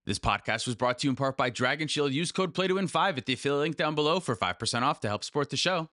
This podcast was brought to you in part by Dragon Shield. Use code PLAYTOWIN5 at the affiliate link down below for 5% off to help support the show.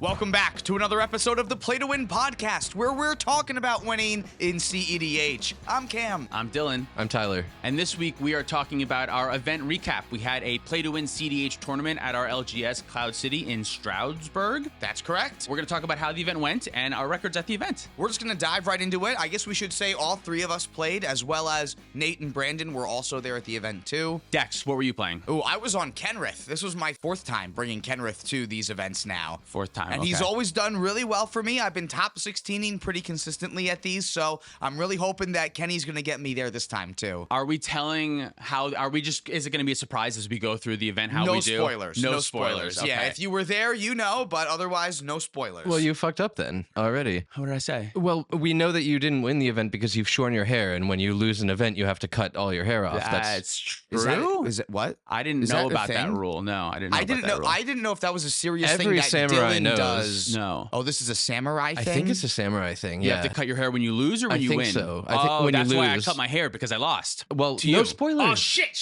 Welcome back to another episode of the Play to Win podcast, where we're talking about winning in cEDH. I'm Cam. I'm Dylan. I'm Tyler. And this week we are talking about our event recap. We had a Play to Win cEDH tournament at our LGS Cloud City in Stroudsburg. That's correct. We're going to talk about how the event went and our records at the event. We're just going to dive right into it. I guess we should say all three of us played, as well as Nate and Brandon were also there at the event too. Dex, what were you playing? Oh, I was on Kenrith. This was my fourth time bringing Kenrith to these events now. Fourth time, And he's always done really well for me. I've been top 16ing pretty consistently at these, so I'm really hoping that Kenny's going to get me there this time too. Are we telling how, is it going to be a surprise as we go through the event, how no we do? Spoilers. No spoilers. Okay. Yeah, if you were there, you know, but otherwise, no spoilers. Well, you fucked up then already. What did I say? Well, we know that you didn't win the event because you've shorn your hair, and when you lose an event, you have to cut all your hair off. That's true. Is it what? I didn't Is know that a about that thing? rule. No, I didn't know about that rule. I didn't know if that was a serious thing Every that samurai Dylan knows. does. No. Oh, this is a samurai thing? I think it's a samurai thing. You Yeah. have to cut your hair when you lose or when I you think win? so. I think when you that's why I lose. cut my hair, because I lost. Well, to no you. spoilers. Oh, shit.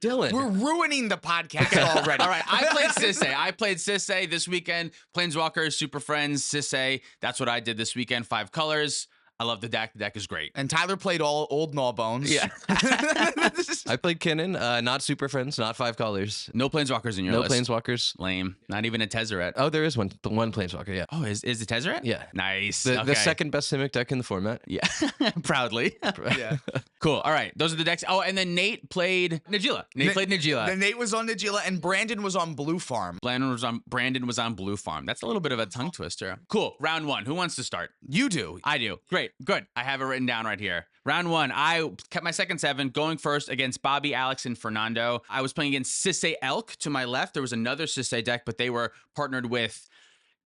Dylan. We're ruining the podcast already. All right, I played Sisei. I played Sisei this weekend. Planeswalkers, Super Friends, Sisei. That's what I did this weekend. 5 colors. I love the deck. The deck is great. And Tyler played all old Gnawbones. Yeah. I played Kinnan, not Super Friends, not 5 colors. No Planeswalkers in your No list. Planeswalkers. Lame. Not even a Tezzeret. Oh, there is one. The one Planeswalker, yeah. Oh, is it Tezzeret? Yeah. Nice. The Okay. second best Simic deck in the format. Yeah. Proudly. Yeah. Cool. All right. Those are the decks. Oh, and then Nate played Najeela. Nate played Najeela. Then Nate was on Najeela, and Brandon was on Blue Farm. Brandon was on Blue Farm. That's a little bit of a tongue twister. Cool. Round 1. Who wants to start? You do. I do. Great. Good. I have it written down right here. Round 1, I kept my second 7, going first against Bobby, Alex, and Fernando. I was playing against Sisei Elk to my left. There was another Sisei deck, but they were partnered with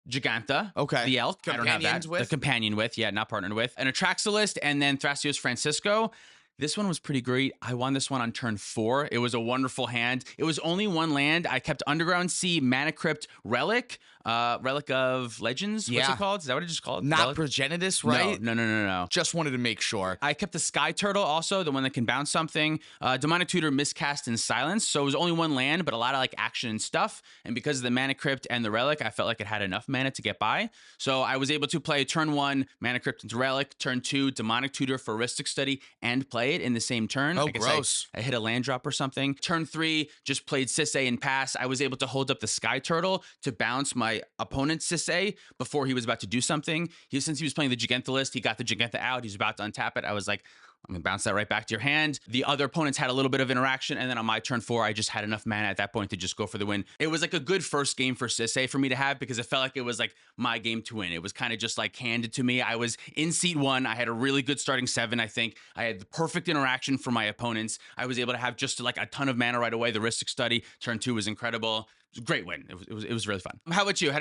Giganta. Okay. The Elk. I don't have that. Companions with? The companion with. Yeah, not partnered with. An Atraxalist, and then Thrasios Francisco. This one was pretty great. I won this one on turn 4. It was a wonderful hand. It was only one land. I kept Underground Sea, Mana Crypt, Relic, Relic of Legends. What's Yeah. it called? Is that what it just called? Not Relic? Progenitus, right? No. Just wanted to make sure. I kept the Sky Turtle also, the one that can bounce something. Demonic Tutor, Miscast, and Silence. So it was only one land, but a lot of like action and stuff. And because of the Mana Crypt and the Relic, I felt like it had enough mana to get by. So I was able to play turn 1, Mana Crypt into Relic, turn 2, Demonic Tutor for Ristic Study, and play it in the same turn. Oh, I guess gross. I hit a land drop or something. Turn 3, just played Sisei and pass. I was able to hold up the Sky Turtle to bounce my opponent's Sisei before he was about to do something. Since he was playing the Giganta list, he got the Giganta out. He's about to untap it. I was like, I'm going to bounce that right back to your hand. The other opponents had a little bit of interaction, and then on my turn 4, I just had enough mana at that point to just go for the win. It was like a good first game for Sisei for me to have because it felt like it was like my game to win. It was kind of just like handed to me. I was in seat 1. I had a really good starting 7, I think. I had the perfect interaction for my opponents. I was able to have just like a ton of mana right away. The Ristic Study, turn 2 was incredible. It was a great win. It was really fun. How about you? How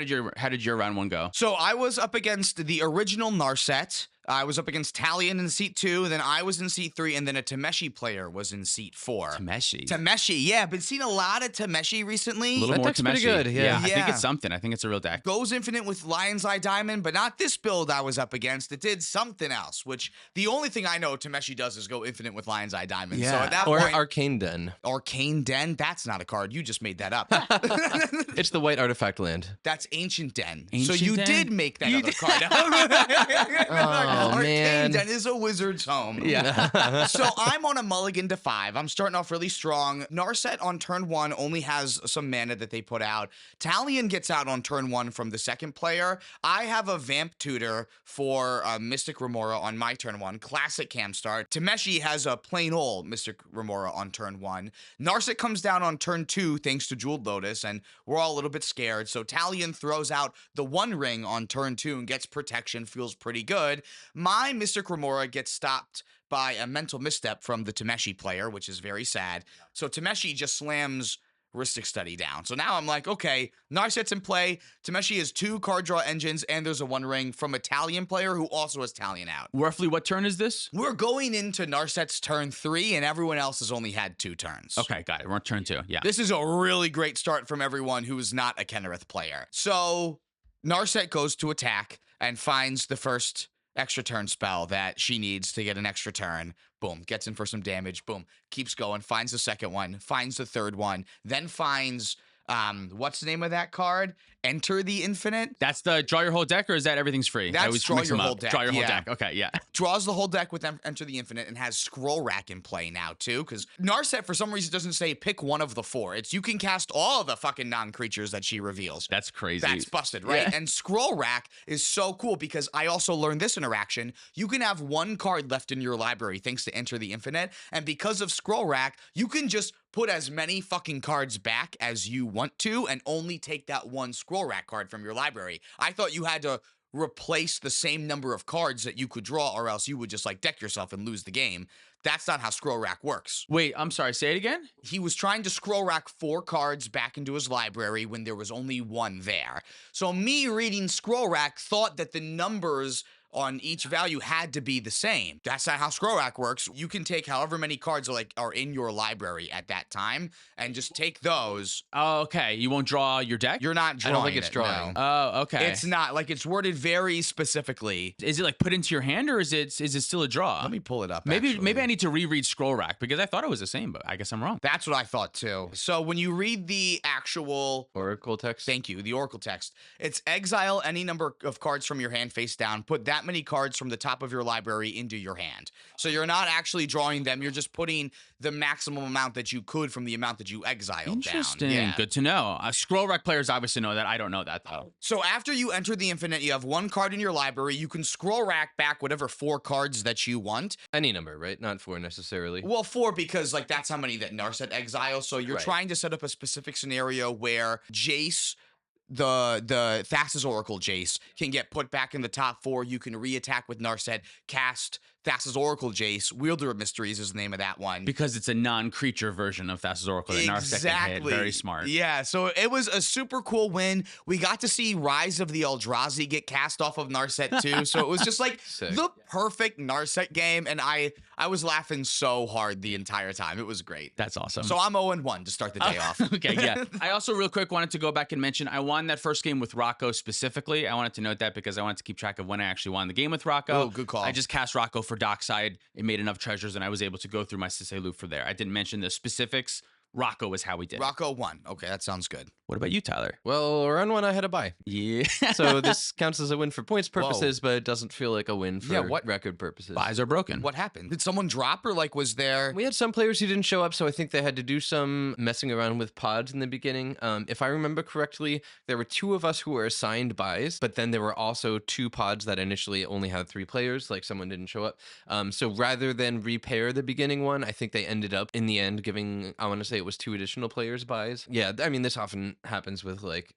did your round 1 go? So I was up against the original Narset. I was up against Talion in seat 2, then I was in seat 3, and then a Tameshi player was in seat 4. Tameshi, yeah. Been seeing a lot of Tameshi recently. A little That more deck's pretty Tameshi. good, yeah. I think Yeah. it's something. I think it's a real deck. Goes infinite with Lion's Eye Diamond, but not this build I was up against. It did something else, which the only thing I know Tameshi does is go infinite with Lion's Eye Diamond. So Yeah. at that Or point, Arcane Den. Arcane Den, that's not a card. You just made that up. It's the white artifact land. That's Ancient Den. So Ancient you Den? did make that You other did. card up. Oh, Arcane man. Den is a wizard's home. Yeah. So I'm on a mulligan to 5. I'm starting off really strong. Narset on turn 1 only has some mana that they put out. Talion gets out on turn 1 from the second player. I have a Vamp Tutor for Mystic Remora on my turn 1. Classic cam start. Tameshi has a plain old Mystic Remora on turn 1. Narset comes down on turn 2 thanks to Jeweled Lotus, and we're all a little bit scared. So Talion throws out the One Ring on turn 2 and gets protection. Feels pretty good. My Mystic Remora gets stopped by a mental misstep from the Tameshi player, which is very sad. So Tameshi just slams Ristic Study down. So now I'm like, okay, Narset's in play. Tameshi has 2 card draw engines, and there's a One Ring from a Talion player who also has Talion out. Roughly what turn is this? We're going into Narset's turn 3, and everyone else has only had 2 turns. Okay, got it. We're on turn 2. Yeah. This is a really great start from everyone who is not a Kenrith player. So Narset goes to attack and finds the first extra turn spell that she needs to get an extra turn. Boom, gets in for some damage. Boom, keeps going, finds the second one, finds the third one, then finds what's the name of that card? Enter the Infinite. That's the draw your whole deck, or is that everything's free? That's I always draw mix your them whole up. deck, Draw your whole yeah. deck. Okay, yeah. Draws the whole deck with Enter the Infinite and has Scroll Rack in play now too, because Narset for some reason doesn't say pick one of the 4. It's you can cast all the fucking non-creatures that she reveals. That's crazy. That's busted, right? Yeah. And Scroll Rack is so cool because I also learned this interaction. You can have one card left in your library thanks to Enter the Infinite, and because of Scroll Rack, you can just put as many fucking cards back as you want to and only take that one Scroll Rack card from your library. I thought you had to replace the same number of cards that you could draw, or else you would just like deck yourself and lose the game. That's not how Scroll Rack works. Wait, I'm sorry. Say it again. He was trying to Scroll Rack 4 cards back into his library when there was only one there. So me reading Scroll Rack thought that the numbers on each value had to be the same. That's not how Scroll Rack works. You can take however many cards are in your library at that time and just take those. Oh, okay. You won't draw your deck? You're not I drawing don't think it's it, drawing. no. Oh, okay. It's not. Like, it's worded very specifically. Is it like put into your hand, or is it still a draw? Let me pull it up, Maybe actually. I need to reread Scroll Rack because I thought it was the same, but I guess I'm wrong. That's what I thought, too. So when you read the actual... Oracle text. Thank you. The Oracle text. It's exile any number of cards from your hand face down. Put that many cards from the top of your library into your hand. So you're not actually drawing them. You're just putting the maximum amount that you could from the amount that you exiled Interesting. down. Yeah. Good to know. Scroll Rack players obviously know that. I don't know that though. So after you enter the Infinite, you have one card in your library. You can Scroll Rack back whatever 4 cards that you want. Any number, right? Not 4 necessarily. Well, 4 because like that's how many that Narset exiles. So you're Right. trying to set up a specific scenario where Jace, the Thassa's Oracle Jace, can get put back in the top 4. You can reattack with Narset, cast Thassa's Oracle Jace. Wielder of Mysteries is the name of that one. Because it's a non-creature version of Thassa's Oracle that Narset can hit. Very smart. Yeah, so it was a super cool win. We got to see Rise of the Eldrazi get cast off of Narset too. So it was just like Sick. the perfect Narset game, and I was laughing so hard the entire time. It was great. That's awesome. So I'm 0-1 to start the day off. Okay, yeah. I also real quick wanted to go back and mention I won that first game with Rocco specifically. I wanted to note that because I wanted to keep track of when I actually won the game with Rocco. Oh, good call. I just cast Rocco for Dockside. It made enough treasures, and I was able to go through my Sisei loop for there. I didn't mention the specifics. Rocco is how we did. Rocco won. Okay, that sounds good. What about you, Tyler? Well, round 1 I had a bye. Yeah. So this counts as a win for points purposes, but it doesn't feel like a win for Yeah, what- record purposes. Buys are broken. What happened? Did someone drop, or like was there... We had some players who didn't show up, so I think they had to do some messing around with pods in the beginning. If I remember correctly, there were 2 of us who were assigned buys, but then there were also 2 pods that initially only had 3 players, like someone didn't show up. So rather than repair the beginning one, I think they ended up in the end giving, I want to say it was 2 additional players buys. Yeah, I mean, this often happens with like,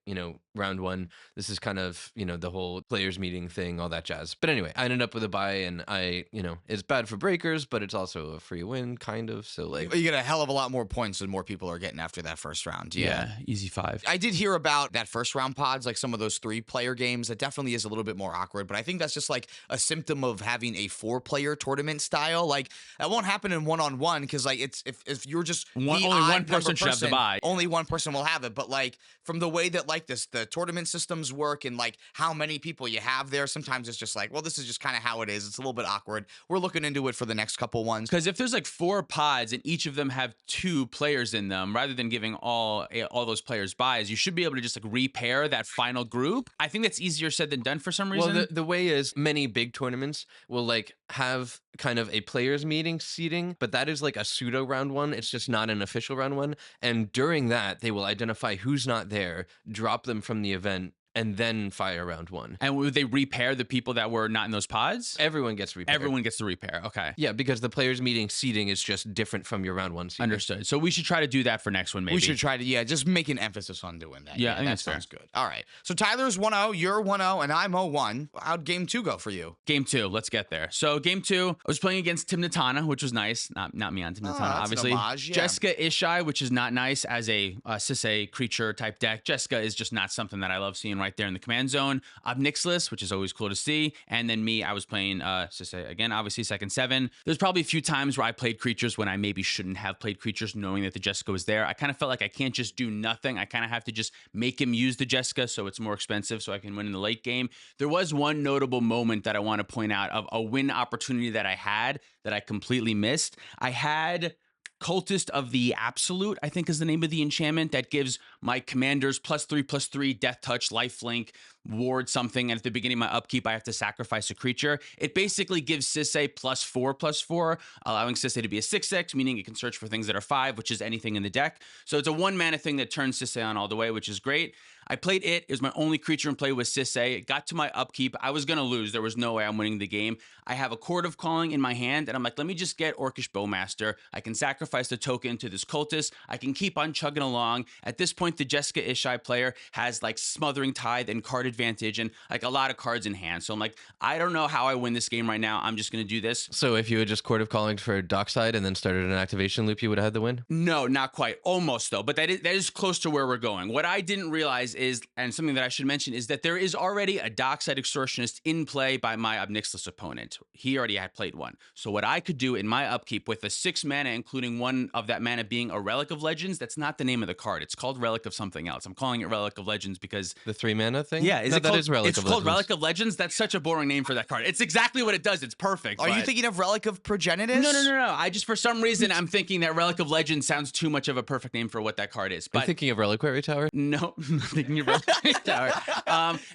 round 1. This is kind of, the whole players meeting thing, all that jazz. But anyway, I ended up with a buy, and it's bad for breakers, but it's also a free win, kind of. So like, You get a hell of a lot more points than more people are getting after that first round. Yeah, easy 5. I did hear about that first round pods, like some of those 3-player games. That definitely is a little bit more awkward, but I think that's just like a symptom of having a 4-player tournament style. Like that won't happen in 1-on-1 because like it's if you're just Only the one odd number person should have the buy. only one person will have it. But like from the way that like the tournament systems work and like how many people you have there, sometimes it's just like, well, this is just kind of how it is. It's a little bit awkward. We're looking into it for the next couple ones. Because if there's like 4 pods and each of them have 2 players in them, rather than giving all those players buys, you should be able to just like repair that final group. I think that's easier said than done for some reason. well, the way is many big tournaments will like have kind of a players meeting seating, but that is like a pseudo round 1. It's just not an official round 1. And during that, they will identify who's not there, drop them from the event, and then fire round 1. And would they repair the people that were not in those pods? Everyone gets repaired. Everyone gets to repair. Okay. Yeah, because the players meeting seating is just different from your round 1 seating. Understood. So we should try to do that for next one, maybe. We should try to, just make an emphasis on doing that. Yeah, I think that that's fair. sounds good. All right. So Tyler's 1-0, you're 1-0, and I'm 0-1. How'd game 2 go for you? Game 2, let's get there. So game 2, I was playing against Tim Natana, which was nice. Not me on Tim Natana, that's an obviously. homage, yeah. Jessica Ishai, which is not nice as a Sisei creature type deck. Jessica is just not something that I love seeing right there in the command zone. Obnixilis, which is always cool to see. And then me, I was playing, again, obviously second 7. There's probably a few times where I played creatures when I maybe shouldn't have played creatures knowing that the Jessica was there. I kind of felt like I can't just do nothing. I kind of have to just make him use the Jessica so it's more expensive so I can win in the late game. There was one notable moment that I want to point out of a win opportunity that I had that I completely missed. I had Cultist of the Absolute, I think is the name of the enchantment that gives my commanders +3/+3 death touch, lifelink, ward something, and at the beginning of my upkeep I have to sacrifice a creature. It basically gives Sisay +4/+4, allowing Sisay to be a 6/6, meaning it can search for things that are 5, which is anything in the deck. So it's a 1 mana thing that turns Sisay on all the way, which is great. I played it. It was my only creature in play with Sisay. It got to my upkeep. I was going to lose. There was no way I'm winning the game. I have a Chord of Calling in my hand, and I'm like, let me just get Orcish Bowmaster. I can sacrifice the token to this Cultist. I can keep on chugging along. At this point, the Jessica Ishai player has like Smothering Tithe and card advantage and like a lot of cards in hand. So I'm like, I don't know how I win this game right now. I'm just going to do this. So if you had just Court of Calling for Dockside and then started an activation loop, you would have had the win? No, not quite. Almost, though. But that is close to where we're going. What I didn't realize is, and something that I should mention, is that there is already a Dockside Extortionist in play by my Obnixilis opponent. He already had played one. So what I could do in my upkeep with a 6 mana, including one of that mana being a Relic of Legends, that's not the name of the card. It's called Relic of something else. I'm calling it Relic of Legends because... The 3 mana thing? Yeah, no, that is Relic of Legends. It's called Relic of Legends. That's such a boring name for that card. It's exactly what it does. It's perfect. Are you thinking of Relic of Progenitus? No. I just, for some reason, I'm thinking that Relic of Legends sounds too much of a perfect name for what that card is. Are But you thinking of Reliquary Tower? no, I'm not thinking of Reliquary Tower.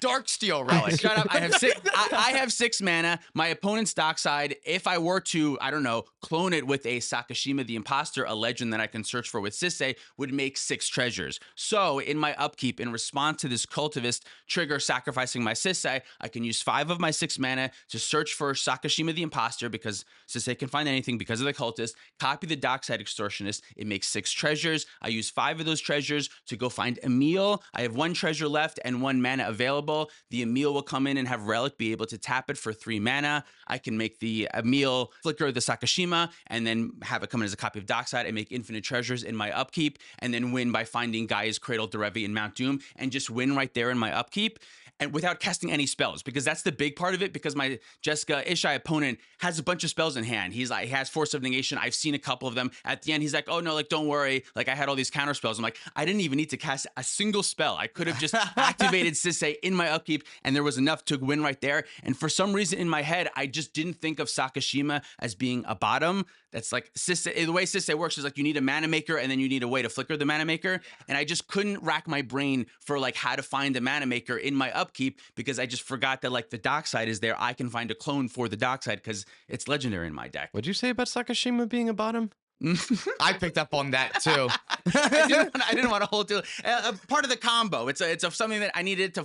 Darksteel Relic. Shut up. I have 6 mana. My opponent's Dockside, if I were to, I don't know, clone it with a Sakashima the Imposter, a legend that I can search for with Sisay, would make 6 treasures. So in my upkeep, in response to this Cultivist trigger sacrificing my Sisay, I can use 5 of my 6 mana to search for Sakashima the Imposter because Sisay can find anything because of the Cultist, copy the Dockside Extortionist. It makes 6 treasures. I use 5 of those treasures to go find Emil. I have 1 treasure left and 1 mana available. The Emil will come in and have Relic be able to tap it for 3 mana. I can make the Emil flicker the Sakashima and then have it come in as a copy of Dockside and make infinite treasures in my upkeep and then win by finding Gaia's Cradle, Derevi, and Mount Doom and just win right there in my upkeep. And without casting any spells, because that's the big part of it, because my Jessica Ishai opponent has a bunch of spells in hand. He has Force of Negation. I've seen a couple of them. At the end, he's like, oh no, like, don't worry. Like, I had all these counter spells. I'm like, I didn't even need to cast a single spell. I could have just activated Sisay in my upkeep, and there was enough to win right there. And for some reason in my head, I just didn't think of Sakashima as being a bottom. That's like Sisay. The way Sisay works is like you need a mana maker and then you need a way to flicker the mana maker. And I just couldn't rack my brain for like how to find a mana maker in my upkeep because I just forgot that like the Dockside is there. I can find a clone for the Dockside because it's legendary in my deck. What'd you say about Sakashima being a bottom? I picked up on that too. I didn't want to hold to part of the combo. It's something that I needed to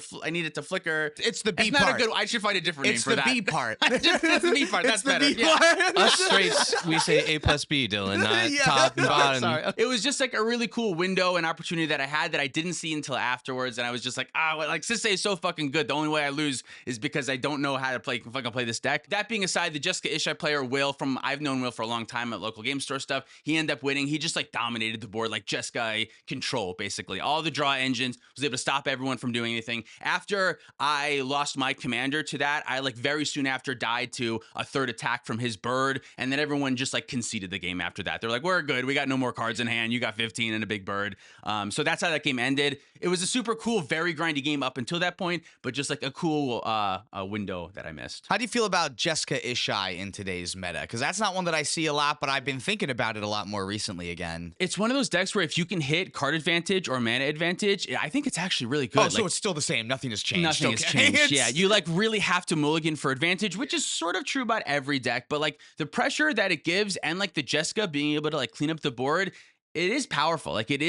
flicker. It's the B it's part. Not a good. I should find a different name It's for the that. B part. It's the B part. That's It's the better. B Yeah. part. Us straights, we say A plus B, Dylan, not Yeah. top and bottom. Sorry. It was just like a really cool window and opportunity that I had that I didn't see until afterwards, and I was just like, like Sisay is so fucking good. The only way I lose is because I don't know how to fucking play this deck. That being aside, the Jessica Ishai player Will I've known Will for a long time at local game store stuff. He ended up winning. He just like dominated the board, like Jeskai control, basically. All the draw engines, was able to stop everyone from doing anything. After I lost my commander to that, I like very soon after died to a 3rd attack from his bird, and then everyone just like conceded the game after that. They're like, we're good. We got no more cards in hand. You got 15 and a big bird. So that's how that game ended. It was a super cool, very grindy game up until that point, but just like a cool window that I missed. How do you feel about Jessica Ishai in today's meta? Because that's not one that I see a lot, but I've been thinking about it a lot more recently again. It's one of those decks where if you can hit card advantage or mana advantage, I think it's actually really good. Oh, so it's still the same. Nothing has changed. Nothing has Okay. changed. Yeah, you like really have to mulligan for advantage, which is sort of true about every deck. But like the pressure that it gives, and like the Jessica being able to like clean up the board, it is powerful. Like it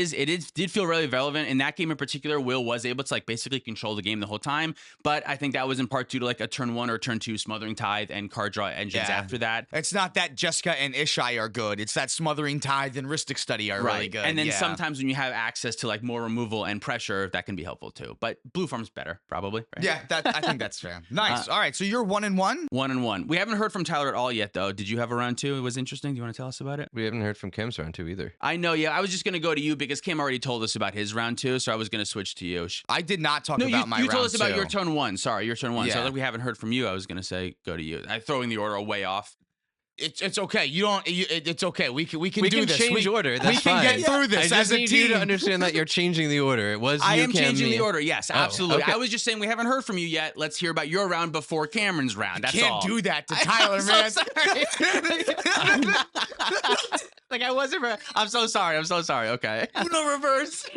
did feel really relevant in that game in particular. Will was able to like basically control the game the whole time, but I think that was in part due to like a turn 1 or turn 2 Smothering Tithe and card draw engines after that. It's not that Jessica and Ishai are good. It's that Smothering Tithe and Rhystic Study are really good. And then sometimes when you have access to like more removal and pressure, that can be helpful too. But Blue Farm's better, probably. Right? Yeah, I think that's fair. Nice. All right, so you're 1-1. 1-1. We haven't heard from Tyler at all yet, though. Did you have a round 2? It was interesting. Do you want to tell us about it? We haven't heard from Kim's round 2 either. I know No, yeah, I was just gonna go to you because Kim already told us about his round 2, so I was gonna switch to you. I did not talk No, about my you round told us about 2. your turn 1. Sorry, your turn 1. So Yeah. like we haven't heard from you. I was gonna say go to you. I throwing the order way off. It's okay. You don't. It's okay. We can do can this. change order. That's we can fine. get through this I just as a need you team. to understand that you're changing the order. It was I you, am Cam, changing me. the order. Yes, absolutely. okay. I was just saying we haven't heard from you yet. Let's hear about your round before Cameron's round. That's Can't all. do that to Tyler, I'm man. so sorry. Like I wasn't. I'm so sorry. I'm so sorry. Okay. Uno reverse.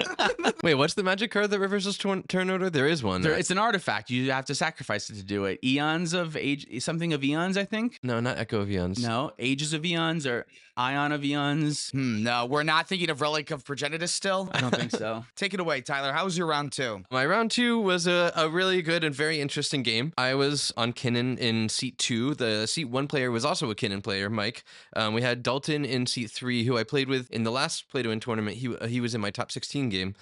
Wait, what's the magic card that reverses turn order? There is one. It's an artifact. You have to sacrifice it to do it. Eons of age, something of eons, I think. No, not Echo of Eons. No, ages of eons or ion of eons. No, we're not thinking of Relic of Progenitus still. I don't think so. Take it away, Tyler. How was your round 2? My round 2 was a really good and very interesting game. I was on Kinnan in seat 2. The seat 1 player was also a Kinnan player, Mike. We had Dalton in seat 3, who I played with in the last play-to-win tournament. He was in my top 16 game.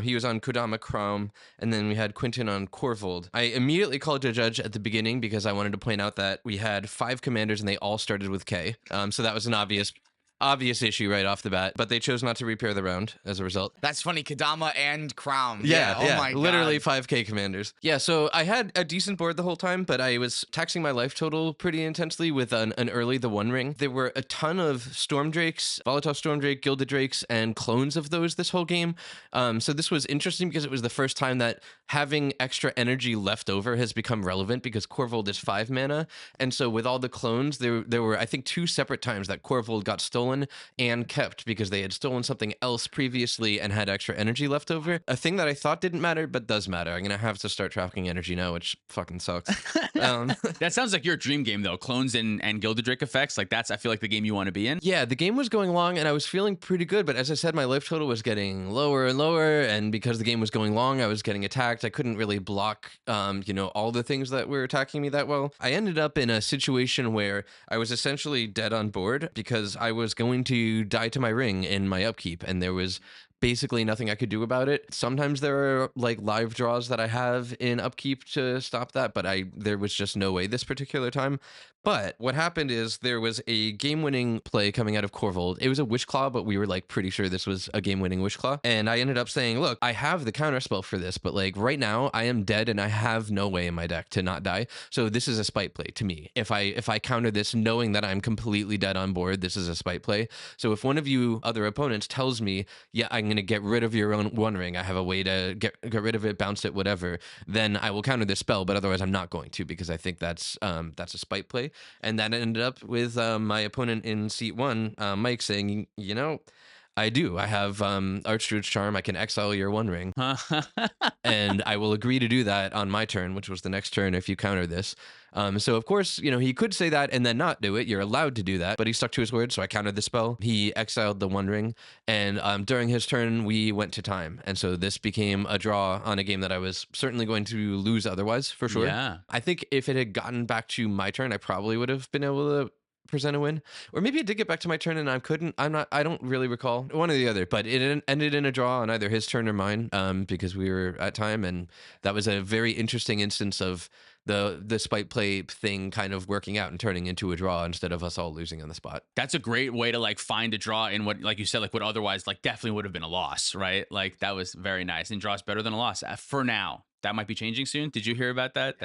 He was on Kodama Chrome, and then we had Quentin on Corvold. I immediately called a judge at the beginning because I wanted to point out that we had 5 commanders and they all started with K. So that was an obvious issue right off the bat, but they chose not to repair the round as a result. That's funny. Kadama and Crown. Yeah, Oh my God. literally 5K commanders. Yeah, so I had a decent board the whole time, but I was taxing my life total pretty intensely with an early the One Ring. There were a ton of Storm Drakes, Volatile Storm Drake, Gilded Drakes, and clones of those this whole game. So this was interesting because it was the first time that having extra energy left over has become relevant because Corvold is 5 mana. And so with all the clones, there were, I think, 2 separate times that Corvold got stolen and kept because they had stolen something else previously and had extra energy left over. A thing that I thought didn't matter, but does matter. I'm going to have to start tracking energy now, which fucking sucks. That sounds like your dream game, though. Clones and Gilded Drake effects. Like that's, I feel like the game you want to be in. Yeah, the game was going long and I was feeling pretty good, but as I said, my life total was getting lower and lower. And because the game was going long, I was getting attacked. I couldn't really block, all the things that were attacking me that well. I ended up in a situation where I was essentially dead on board because I was going to die to my ring in my upkeep, and there was basically nothing I could do about it. Sometimes there are like live draws that I have in upkeep to stop that, but there was just no way this particular time. But what happened is there was a game-winning play coming out of Corvold. It was a Wishclaw, but we were like pretty sure this was a game-winning Wishclaw. And I ended up saying, look, I have the counterspell for this, but like right now I am dead and I have no way in my deck to not die. So this is a spite play to me. If I counter this knowing that I'm completely dead on board, this is a spite play. So if one of you other opponents tells me, yeah, I'm going to get rid of your own One Ring, I have a way to get rid of it, bounce it, whatever, then I will counter this spell, but otherwise I'm not going to because I think that's a spite play. And that ended up with my opponent in seat 1, Mike, saying, I do. I have Archdruid's Charm. I can exile your One Ring. And I will agree to do that on my turn, which was the next turn if you counter this. So, of course, he could say that and then not do it. You're allowed to do that. But he stuck to his word, so I countered the spell. He exiled the One Ring. And during his turn, we went to time. And so this became a draw on a game that I was certainly going to lose otherwise, for sure. Yeah. I think if it had gotten back to my turn, I probably would have been able to present a win, or maybe it did get back to my turn and I couldn't. I don't really recall, one or the other, but it ended in a draw on either his turn or mine, because we were at time, and that was a very interesting instance of the spite play thing kind of working out and turning into a draw instead of us all losing on the spot. That's a great way to like find a draw in what, like you said, like what otherwise like definitely would have been a loss, right? Like that was very nice, and draws better than a loss for now. That might be changing soon. Did you hear about that?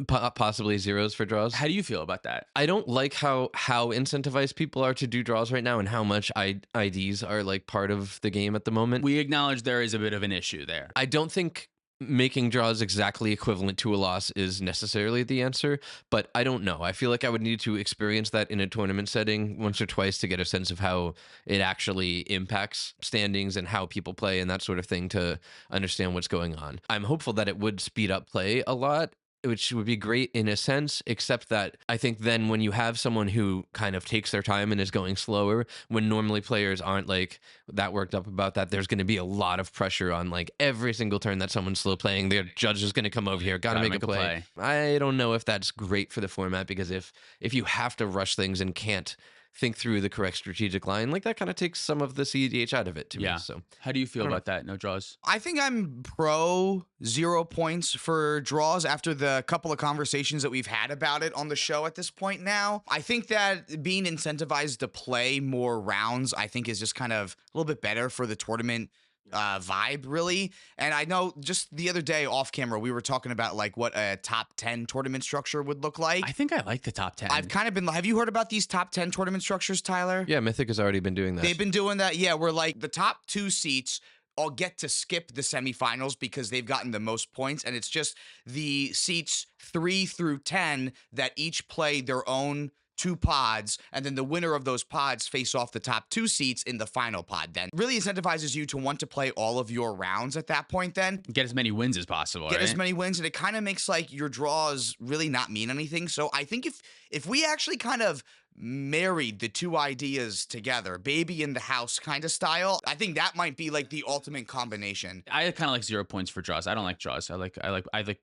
Possibly zeros for draws. How do you feel about that? I don't like how incentivized people are to do draws right now, and how much IDs are like part of the game at the moment. We acknowledge there is a bit of an issue there. I don't think making draws exactly equivalent to a loss is necessarily the answer, but I don't know. I feel like I would need to experience that in a tournament setting once or twice to get a sense of how it actually impacts standings and how people play and that sort of thing to understand what's going on. I'm hopeful that it would speed up play a lot, which would be great in a sense, except that I think then when you have someone who kind of takes their time and is going slower, when normally players aren't like that worked up about that, there's going to be a lot of pressure on like every single turn that someone's slow playing, their judge is going to come over here, gotta make a play. I don't know if that's great for the format, because if you have to rush things and can't think through the correct strategic line. Like that kind of takes some of the CEDH out of it to Yeah. me. So How do you feel I don't about that? No draws. I think I'm pro 0 points for draws after the couple of conversations that we've had about it on the show at this point now. I think that being incentivized to play more rounds, I think is just kind of a little bit better for the tournament vibe, really. And I know just the other day off camera, we were talking about like what a top 10 tournament structure would look like. I think I like the top 10. I've kind of been, have you heard about these top 10 tournament structures, Tyler? yeah, Mythic has already been doing that. They've been doing that. Yeah, where like the top 2 seats all get to skip the semifinals because they've gotten the most points. And it's just the seats 3 through 10 that each play their own 2 pods, and then the winner of those pods face off the top 2 seats in the final pod. Then really incentivizes you to want to play all of your rounds at that point. Then Get as many wins as possible. get right? as many wins, and it kind of makes like your draws really not mean anything. So I think if we actually kind of married the 2 ideas together, baby in the house kind of style, I think that might be like the ultimate combination. I kind of like 0 points for draws. I don't like draws. I like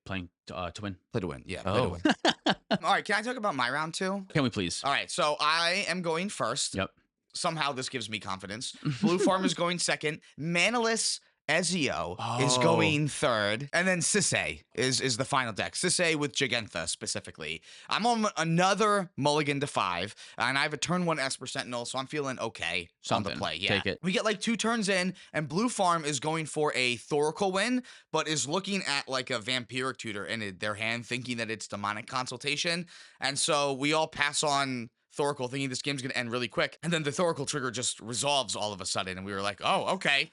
playing to win. Play to win, yeah. Play to Oh. win. All right, can I talk about my round 2? Can we please? All right, so I am going first. Yep. Somehow this gives me confidence. Blue Farm is going second. Manaless Ezio is Oh. going third. And then Sisay is the final deck. Sisay with Gigantha specifically. I'm on another mulligan to 5, and I have a turn 1 Esper Sentinel, so I'm feeling okay on the Something. play. Yeah. Take it. We get like 2 turns in, and Blue Farm is going for a Thoracle win, but is looking at like a Vampiric Tutor in their hand, thinking that it's Demonic Consultation. And so we all pass on Thoracle, thinking this game's going to end really quick. And then the Thoracle trigger just resolves all of a sudden. And we were like, oh, okay.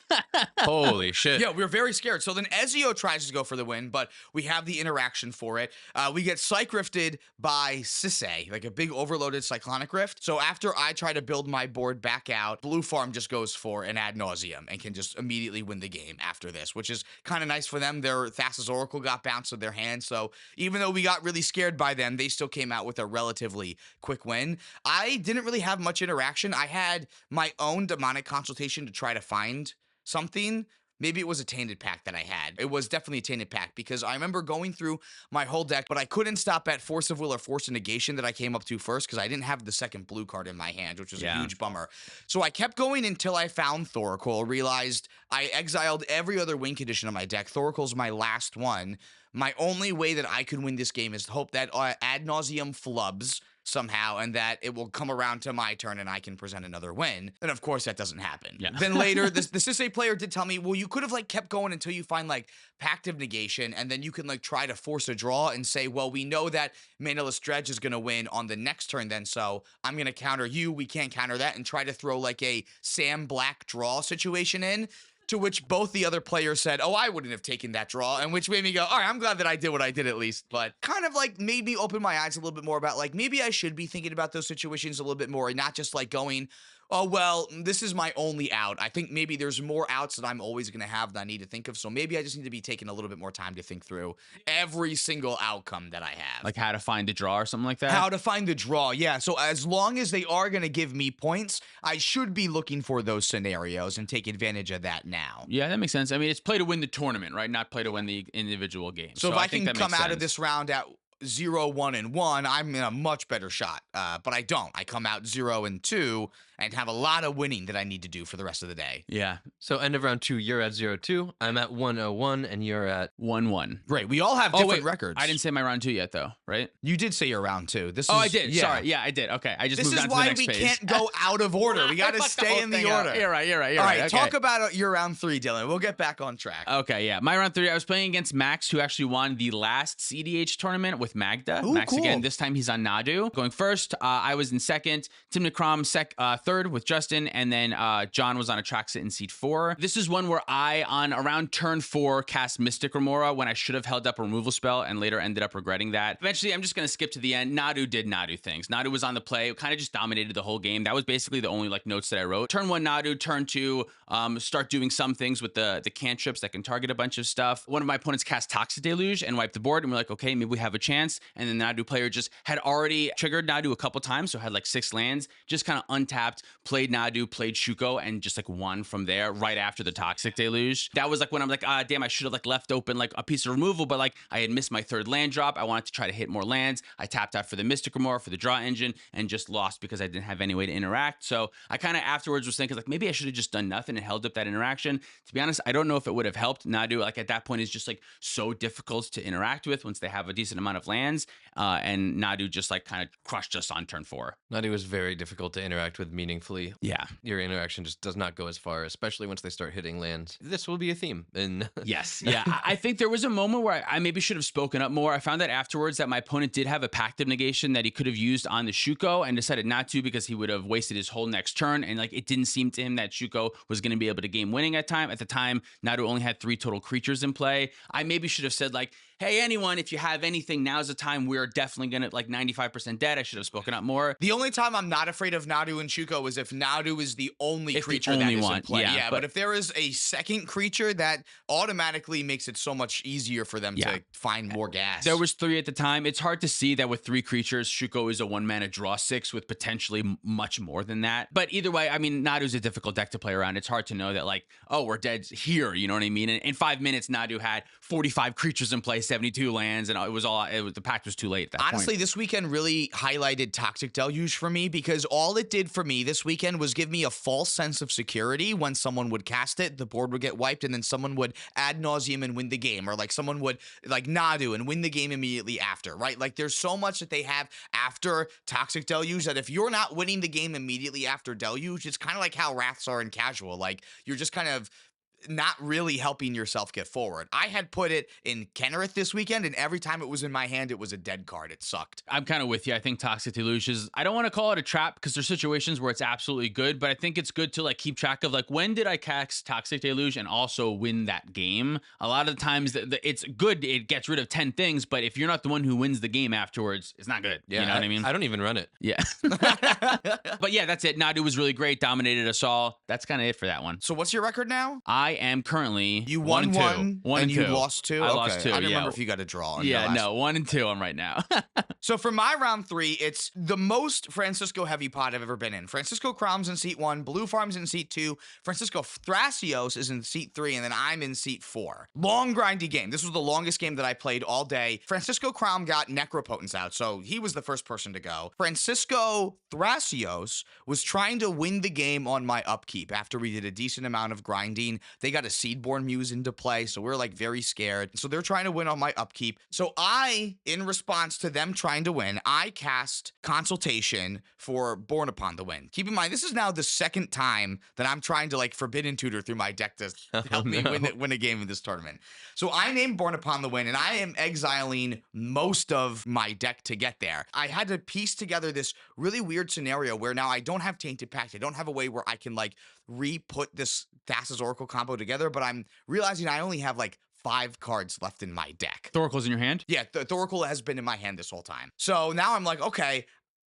Holy shit. Yeah, we were very scared. So then Ezio tries to go for the win, but we have the interaction for it. We get Psych Rifted by Sisay, like a big overloaded Cyclonic Rift. So after I try to build my board back out, Blue Farm just goes for an Ad Nauseam and can just immediately win the game after this, which is kind of nice for them. Their Thassa's Oracle got bounced in their hand. So even though we got really scared by them, they still came out with a relatively quick win. I didn't really have much interaction. I had my own Demonic Consultation to try to find something. Maybe it was a Tainted Pact that I had. It was definitely a Tainted Pact because I remember going through my whole deck, but I couldn't stop at Force of Will or Force of Negation that I came up to first because I didn't have the second blue card in my hand, which was a huge bummer. So I kept going until I found Thoracle, realized I exiled every other win condition on my deck. Thoracle's my last one. My only way that I could win this game is to hope that Ad Nauseam flubs somehow and that it will come around to my turn and I can present another win. And of course that doesn't happen. Yeah. Then later the Sisay player did tell me, well, you could have like kept going until you find like Pact of Negation, and then you can like try to force a draw and say, well, we know that Manaless Dredge is going to win on the next turn then, so I'm going to counter you, we can't counter that, and try to throw like a Sam Black draw situation in. To which both the other players said, oh, I wouldn't have taken that draw, and which made me go, all right, I'm glad that I did what I did at least, but kind of like made me open my eyes a little bit more about like, maybe I should be thinking about those situations a little bit more and not just like going, oh, well, this is my only out. I think maybe there's more outs that I'm always going to have that I need to think of, so maybe I just need to be taking a little bit more time to think through every single outcome that I have. Like how to find a draw or something like that. How to find the draw, yeah. So as long as they are going to give me points, I should be looking for those scenarios and take advantage of that now. Yeah, that makes sense. I mean, it's play to win the tournament, right? Not play to win the individual game. So if I think can that come makes out of sense. this round at 0-1-1, I'm in a much better shot. But I don't. I come out 0-2 and have a lot of winning that I need to do for the rest of the day. Yeah, So end of round 2, you're at 0-2. I'm at 101, and you're at 1-1. Great. We all have Oh, different wait, records. I didn't say my round 2 yet, though, right? You did say you're round 2. This Oh, is, I did. yeah. Sorry. Yeah, I did. Okay, I just This moved is on to the why next we page. can't go out of order. We got to Fuck the stay whole in the thing up. order. You're right. You're right. You're All right. right, Okay. talk about your round 3, Dylan. We'll get back on track. Okay, yeah. My round 3, I was playing against Max, who actually won the last cEDH tournament with Magda. Ooh, Max cool. again. This time he's on Nadu. Going first, I was in second. Tim Necrom third with Justin, and then John was on Atraxa in seat 4. This is one where I, on around turn 4, cast Mystic Remora when I should have held up a removal spell and later ended up regretting that. Eventually, I'm just going to skip to the end. Nadu did Nadu things. Nadu was on the play, kind of just dominated the whole game. That was basically the only like notes that I wrote. Turn 1 Nadu, turn 2 start doing some things with the cantrips that can target a bunch of stuff. One of my opponents cast Toxic Deluge and wiped the board, and we're like, okay, maybe we have a chance. And then the Nadu player just had already triggered Nadu a couple times, so had like 6 lands, just kind of untapped, tapped, played Nadu, played Shuko, and just like won from there right after the Toxic Deluge. That was like when I'm like, damn, I should have like left open like a piece of removal, but like I had missed my third land drop. I wanted to try to hit more lands. I tapped out for the Mystic Remore, for the draw engine, and just lost because I didn't have any way to interact. So I kind of afterwards was thinking like maybe I should have just done nothing and held up that interaction. To be honest, I don't know if it would have helped. Nadu, like at that point, is just like so difficult to interact with once they have a decent amount of lands. And Nadu just like kind of crushed us on turn 4. Nadu was very difficult to interact with meaningfully. Yeah. Your interaction just does not go as far, especially once they start hitting lands. This will be a theme. And Yes. Yeah. I think there was a moment where I maybe should have spoken up more. I found that afterwards that my opponent did have a Pact of Negation that he could have used on the Shuko and decided not to because he would have wasted his whole next turn. And like it didn't seem to him that Shuko was going to be able to game winning at the time. Nadu only had 3 total creatures in play. I maybe should have said like, hey, anyone, if you have anything, now's the time. We're definitely going to like 95% dead. I should have spoken up more. The only time I'm not afraid of Nadu and Shuko is if Nadu is the only If the creature only that is one, in play. yeah, But but if there is a second creature, that automatically makes it so much easier for them Yeah. to find more gas. There was 3 at the time. It's hard to see that with 3 creatures, Shuko is a 1-mana draw 6 with potentially much more than that. But either way, I mean, Nadu's a difficult deck to play around. It's hard to know that like, oh, we're dead here. You know what I mean? And in 5 minutes, Nadu had 45 creatures in play, 72 lands, and the pact was too late at that Honestly, point. this weekend really highlighted Toxic Deluge for me because all it did for me this weekend was give me a false sense of security. When someone would cast it, the board would get wiped, and then someone would ad nauseum and win the game, or like someone would like Nadu and win the game immediately after, right? Like there's so much that they have after Toxic Deluge that if you're not winning the game immediately after Deluge, it's kind of like how Wraths are in Casual. Like you're just kind of not really helping yourself get forward. I had put it in Kennereth this weekend, and every time it was in my hand, it was a dead card. It sucked. I'm kind of with you. I think Toxic Deluge is, I don't want to call it a trap because there's situations where it's absolutely good, but I think it's good to like keep track of like when did I cast Toxic Deluge and also win that game. A lot of the times it's good. It gets rid of 10 things, but if you're not the one who wins the game afterwards, it's not good. yeah, You know what I mean? I don't even run it. Yeah. But yeah, that's it. Nadu was really great. Dominated us all. That's kind of it for that one. So what's your record now? I am currently You won 1-2. one, and and 2. you lost 2? I Okay. lost 2. I didn't yeah. remember if you got a draw. On your Yeah, last no, 1-2 I'm right now. So for my round 3, it's the most Francisco heavy pot I've ever been in. Francisco Crom's in seat 1, Blue Farm's in seat 2, Francisco Thrasios is in seat 3, and then I'm in seat 4. Long grindy game. This was the longest game that I played all day. Francisco Crom got Necropotence out, so he was the first person to go. Francisco Thrasios was trying to win the game on my upkeep after we did a decent amount of grinding. They got a Seedborn Muse into play, so we're like very scared. So they're trying to win on my upkeep. So I, in response to them trying to win, I cast Consultation for Born Upon the Wind. Keep in mind, this is now the second time that I'm trying to like Forbidden Tutor through my deck to help me win a game in this tournament. So I named Born Upon the Wind, and I am exiling most of my deck to get there. I had to piece together this really weird scenario where now I don't have Tainted Pact. I don't have a way where I can like re-put this Thassa's Oracle combo together, but I'm realizing I only have like 5 cards left in my deck. Thoracle's in your hand? Yeah, the Thoracle has been in my hand this whole time. So now I'm like, okay,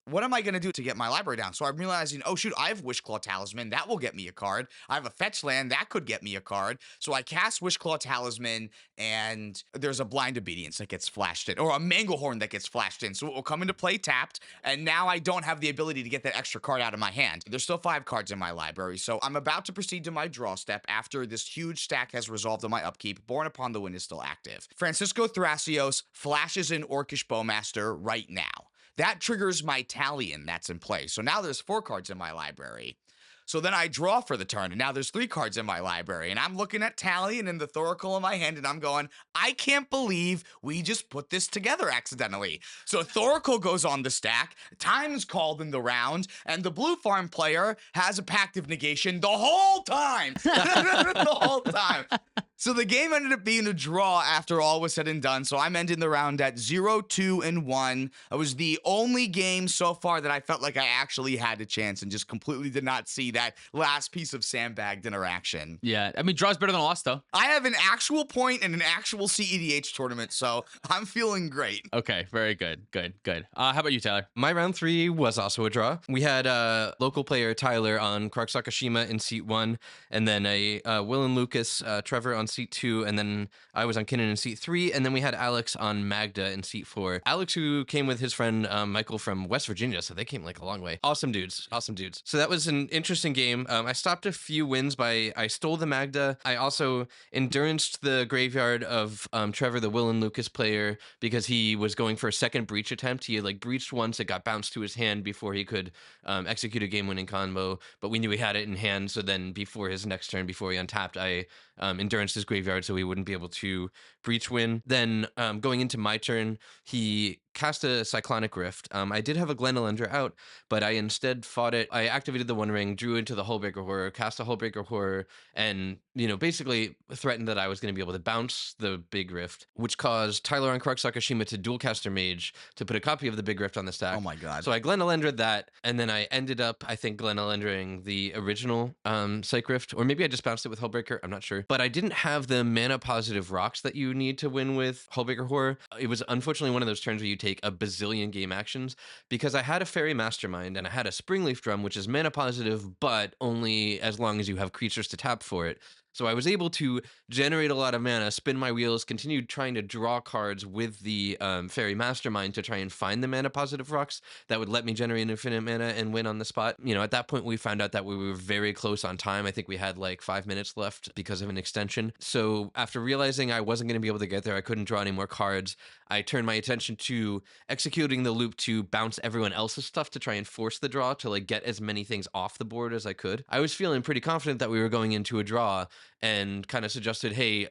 what am I going to do to get my library down? So I'm realizing, oh shoot, I have Wishclaw Talisman. That will get me a card. I have a fetch land. That could get me a card. So I cast Wishclaw Talisman, and there's a Blind Obedience that gets flashed in, or a Manglehorn that gets flashed in. So it will come into play tapped, and now I don't have the ability to get that extra card out of my hand. There's still 5 cards in my library. So I'm about to proceed to my draw step after this huge stack has resolved on my upkeep. Born Upon the Wind is still active. Francisco Thrasios flashes in Orcish Bowmaster right now. That triggers my Talion that's in play. So now there's 4 cards in my library. So then I draw for the turn, and now there's 3 cards in my library, and I'm looking at Talion and the Thoracle in my hand, and I'm going, I can't believe we just put this together accidentally. So Thoracle goes on the stack, time's called in the round, and the Blue Farm player has a Pact of Negation the whole time. The whole time. So the game ended up being a draw after all was said and done. So I'm ending the round at 0-2-1. It was the only game so far that I felt like I actually had a chance and just completely did not see that last piece of sandbagged interaction. Yeah. I mean, draw's better than a loss, though. I have an actual point in an actual cEDH tournament, so I'm feeling great. Okay. Very good. Good. Good. How about you, Tyler? My round 3 was also a draw. We had local player Tyler on Krark Sakashima in seat 1, and then Will and Lucas, Trevor on on seat 2, and then I was on Kinnan in seat 3, and then we had Alex on Magda in seat 4. Alex, who came with his friend Michael from West Virginia, so they came like a long way. Awesome dudes. So that was an interesting game. I stopped a few wins by I stole the Magda. I also enduranced the graveyard of Trevor, the Will and Lucas player, because he was going for a second breach attempt. He had like breached once, it got bounced to his hand before he could execute a game-winning combo, but we knew he had it in hand, so then before his next turn, before he untapped, I enduranced his graveyard so he wouldn't be able to breach win. Then going into my turn, he cast a Cyclonic Rift. I did have a Glenelender out, but I instead fought it. I activated the One Ring, drew into the Hullbreaker Horror, cast a Hullbreaker Horror, and, basically threatened that I was going to be able to bounce the Big Rift, which caused Tyler on Krug Sakashima to Dualcaster Mage to put a copy of the Big Rift on the stack. Oh my god. So I Glenelendered that, and then I ended up, I think, Glenelendering the original Psych Rift, or maybe I just bounced it with Hullbreaker, I'm not sure. But I didn't have the mana positive rocks that you need to win with Hullbreaker Horror. It was unfortunately one of those turns where you take a bazillion game actions, because I had a Fairy Mastermind and I had a Springleaf Drum, which is mana positive, but only as long as you have creatures to tap for it. So I was able to generate a lot of mana, spin my wheels, continued trying to draw cards with the Fairy Mastermind to try and find the mana positive rocks that would let me generate infinite mana and win on the spot. At that point, we found out that we were very close on time. I think we had like 5 minutes left because of an extension. So after realizing I wasn't going to be able to get there, I couldn't draw any more cards, I turned my attention to executing the loop to bounce everyone else's stuff to try and force the draw to like get as many things off the board as I could. I was feeling pretty confident that we were going into a draw, and kind of suggested, hey,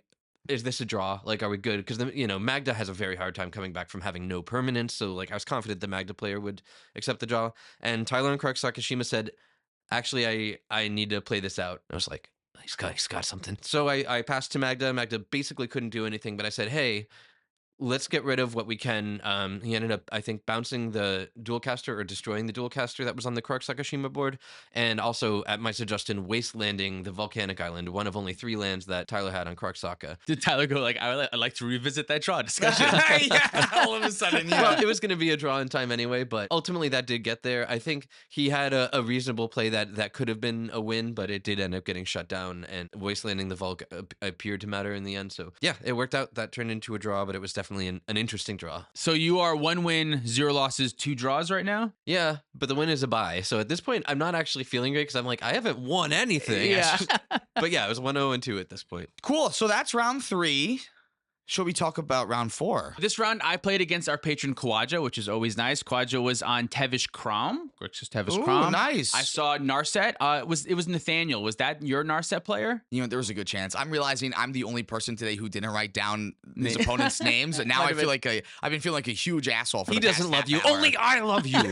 is this a draw? Like, are we good? Because, Magda has a very hard time coming back from having no permanence. So, like, I was confident the Magda player would accept the draw. And Tyler and Krug Sakashima said, actually, I need to play this out. I was like, he's got something. So I passed to Magda. Magda basically couldn't do anything, but I said, hey, let's get rid of what we can. He ended up, I think, bouncing the Dualcaster or destroying the Dualcaster that was on the Krug Sakashima board, and also, at my suggestion, wastelanding the Volcanic Island, one of only 3 lands that Tyler had on Krug Saka. Did Tyler go like, I'd like to revisit that draw discussion? Yeah, all of a sudden, yeah. Well, it was going to be a draw in time anyway, but ultimately that did get there. I think he had a reasonable play that could have been a win, but it did end up getting shut down, and wastelanding the Volk appeared to matter in the end. So yeah, it worked out. That turned into a draw, but it was definitely an interesting draw. So you are 1 win, 0 losses, 2 draws right now? Yeah, but the win is a bye. So at this point, I'm not actually feeling great because I'm like, I haven't won anything. Yeah. But yeah, it was 1-0-2 at this point. Cool. So that's round 3. Should we talk about round 4? This round, I played against our patron Kawaja, which is always nice. Kawaja was on Tevish Krom. Grixis Tevish Ooh, Krom. nice. I saw Narset. It was Nathaniel. Was that your Narset player? There was a good chance. I'm realizing I'm the only person today who didn't write down his opponent's names, and now I've been feeling like a huge asshole for He the past doesn't love half you. hour. Only I love you.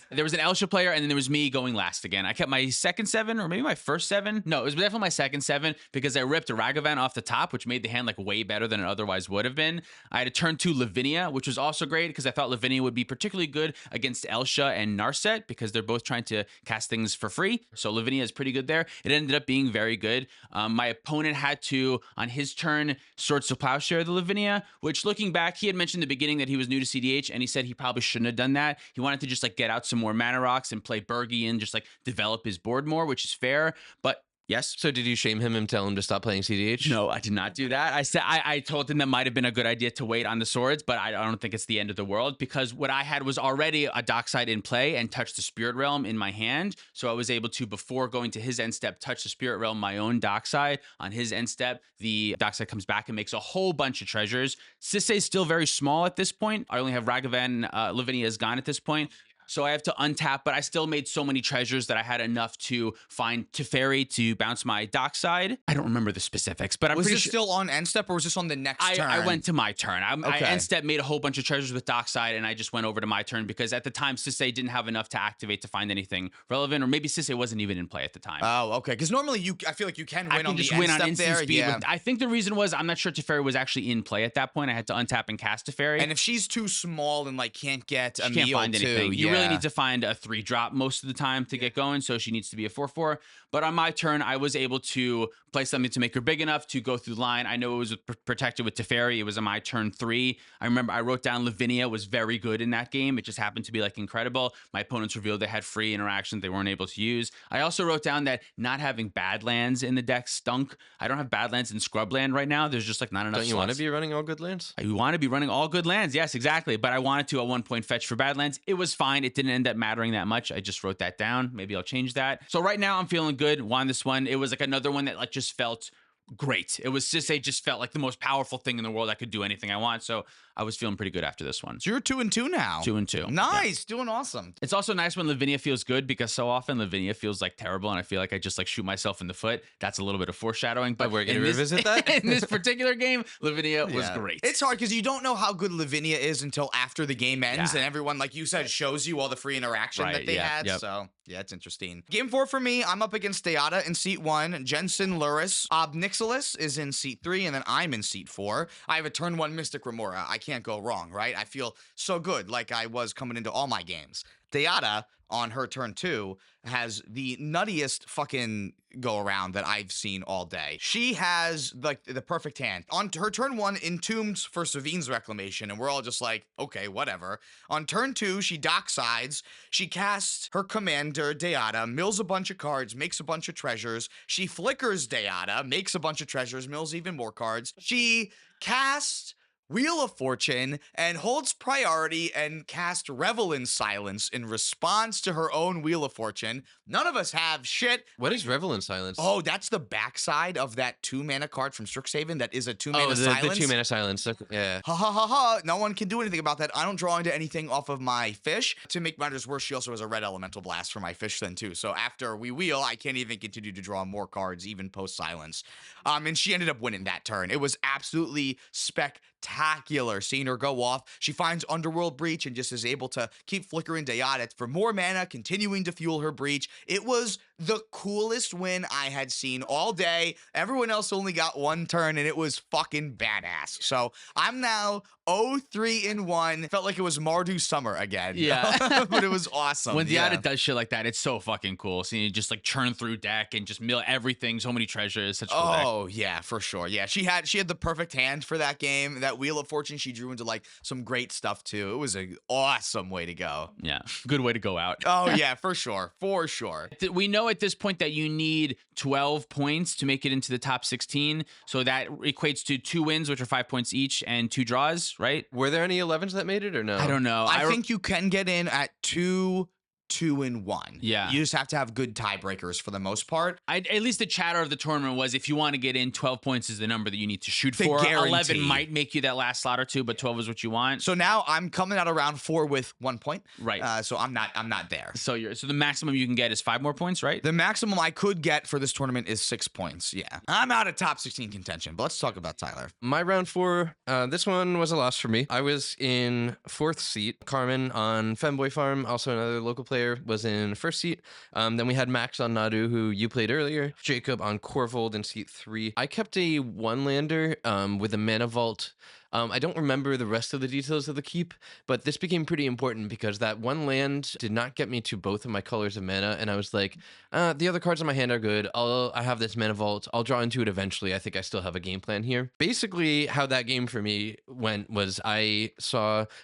There was an Elsha player, and then there was me going last again. I kept my second 7, or maybe my first 7. No, it was definitely my second 7, because I ripped a Ragavan off the top, which made the hand like way better than it otherwise would have been. I had a turn 2 Lavinia, which was also great because I thought Lavinia would be particularly good against Elsha and Narset because they're both trying to cast things for free. So Lavinia is pretty good there. It ended up being very good. My opponent had to, on his turn, Swords to Plowshare the Lavinia, which, looking back, he had mentioned in the beginning that he was new to cEDH, and he said he probably shouldn't have done that. He wanted to just like get out some more mana rocks and play Bergie and just like develop his board more, which is fair. But yes. So did you shame him and tell him to stop playing cEDH? No, I did not do that. I said I told him that might have been a good idea to wait on the swords, but I don't think it's the end of the world, because what I had was already a Dockside in play and touched the Spirit Realm in my hand. So I was able to, before going to his end step, touch the Spirit Realm, my own Dockside. On his end step, the Dockside comes back and makes a whole bunch of treasures. Sisse is still very small at this point. I only have Ragavan. Lavinia is gone at this point. So I have to untap, but I still made so many treasures that I had enough to find Teferi to bounce my Dockside. I don't remember the specifics, but I'm Was pretty this sure. still on end step, or was this on the next turn? I went to my turn. I Okay. end step made a whole bunch of treasures with Dockside, and I just went over to my turn because at the time Sisse didn't have enough to activate to find anything relevant, or maybe Sisse wasn't even in play at the time. Oh, okay. Because normally I feel like you can I win can on just the win end on step instant there. speed. Yeah. I think the reason was I'm not sure Teferi was actually in play at that point. I had to untap and cast Teferi. And if she's too small and like can't get a She can't meal find too, anything. You really Yeah. need to find a 3-drop most of the time to get going, so she needs to be a 4/4. But on my turn, I was able to play something to make her big enough to go through the line. I know it was protected with Teferi. It was on my turn 3. I remember I wrote down Lavinia was very good in that game. It just happened to be like incredible. My opponents revealed they had free interactions they weren't able to use. I also wrote down that not having Badlands in the deck stunk. I don't have Badlands in Scrubland right now. There's just like not enough Don't you want to slots. be running all good lands? I want to be running all good lands. Yes, exactly. But I wanted to at one point fetch for Badlands. It was fine. It didn't end up mattering that much. I just wrote that down. Maybe I'll change that. So right now I'm feeling good. Won this one. It was like another one that like just felt great. It was cEDH just felt like the most powerful thing in the world. I could do anything I want. So I was feeling pretty good after this one. So you're 2-2 now. 2-2. Nice. Doing awesome. It's also nice when Lavinia feels good because so often Lavinia feels like terrible and I feel like I just like shoot myself in the foot. That's a little bit of foreshadowing. But we're going to in this- revisit that? in this particular game, Lavinia was Yeah. great. It's hard because you don't know how good Lavinia is until after the game ends, Yeah. and everyone, like you said, shows you all the free interaction Right, that they yeah, had. yep. So yeah, it's interesting. Game 4 for me, I'm up against Deata in seat 1. Jensen Luris. Obnixilis is in seat 3, and then I'm in seat 4. I have a turn 1 Mystic Remora. I can't go wrong, right? I feel so good, like I was coming into all my games. Deata on her turn 2 has the nuttiest fucking go around that I've seen all day. She has like the perfect hand. On her turn 1, entombs for Savine's Reclamation, and we're all just like, okay, whatever. On turn 2, she docksides. She casts her commander, Deata, mills a bunch of cards, makes a bunch of treasures. She flickers Deata, makes a bunch of treasures, mills even more cards. She casts Wheel of Fortune and holds priority and cast Revel in Silence in response to her own Wheel of Fortune. None of us have shit. What is Revel in Silence? Oh, that's the backside of that 2-mana card from Strixhaven that is a 2-mana the silence. 2 mana silence. Okay, yeah. Ha ha ha ha. No one can do anything about that. I don't draw into anything off of my fish. To make matters worse, she also has a red elemental blast for my fish then too. So after we wheel, I can't even continue to draw more cards, even post silence. And she ended up winning that turn. It was absolutely spectacular seeing her go off. She finds Underworld Breach and just is able to keep flickering Deata for more mana, continuing to fuel her breach. It was the coolest win I had seen all day. Everyone else only got one turn, and it was fucking badass. So I'm now 0-3-1. Felt like it was Mardu Summer again. Yeah. But it was awesome. When Deata Yeah. does shit like that, it's so fucking cool. Seeing you just like churn through deck and just mill everything, so many treasures, such a cool deck. Oh yeah, for sure. Yeah, she had the perfect hand for that game. That Wheel of Fortune she drew into like some great stuff too. It was an awesome way to go. Yeah, good way to go out. Oh yeah, for sure, for sure. We know at this point that you need 12 points to make it into the top 16. So that equates to 2 wins, which are 5 points each, and 2 draws, right? Were there any 11s that made it or no? I don't know. I think you can get in at 2, 2, and 1. Yeah. You just have to have good tiebreakers for the most part. At least the chatter of the tournament was if you want to get in, 12 points is the number that you need to shoot The for. guarantee. 11 might make you that last slot or 2, but 12 is what you want. So now I'm coming out of round 4 with 1 point. Right. So I'm not there. So the maximum you can get is 5 more points, right? The maximum I could get for this tournament is 6 points. Yeah. I'm out of top 16 contention, but let's talk about Tyler. My round 4, this one was a loss for me. I was in 4th seat. Carmen on Femboy Farm, also another local player, was in first seat. Then we had Max on Nadu, who you played earlier. Jacob on Corvold in seat 3. I kept a 1-lander with a mana vault. I don't remember the rest of the details of the keep, but this became pretty important because that 1 land did not get me to both of my colors of mana, and I was like, the other cards in my hand are good. I have this mana vault. I'll draw into it eventually. I think I still have a game plan here. Basically, how that game for me went was I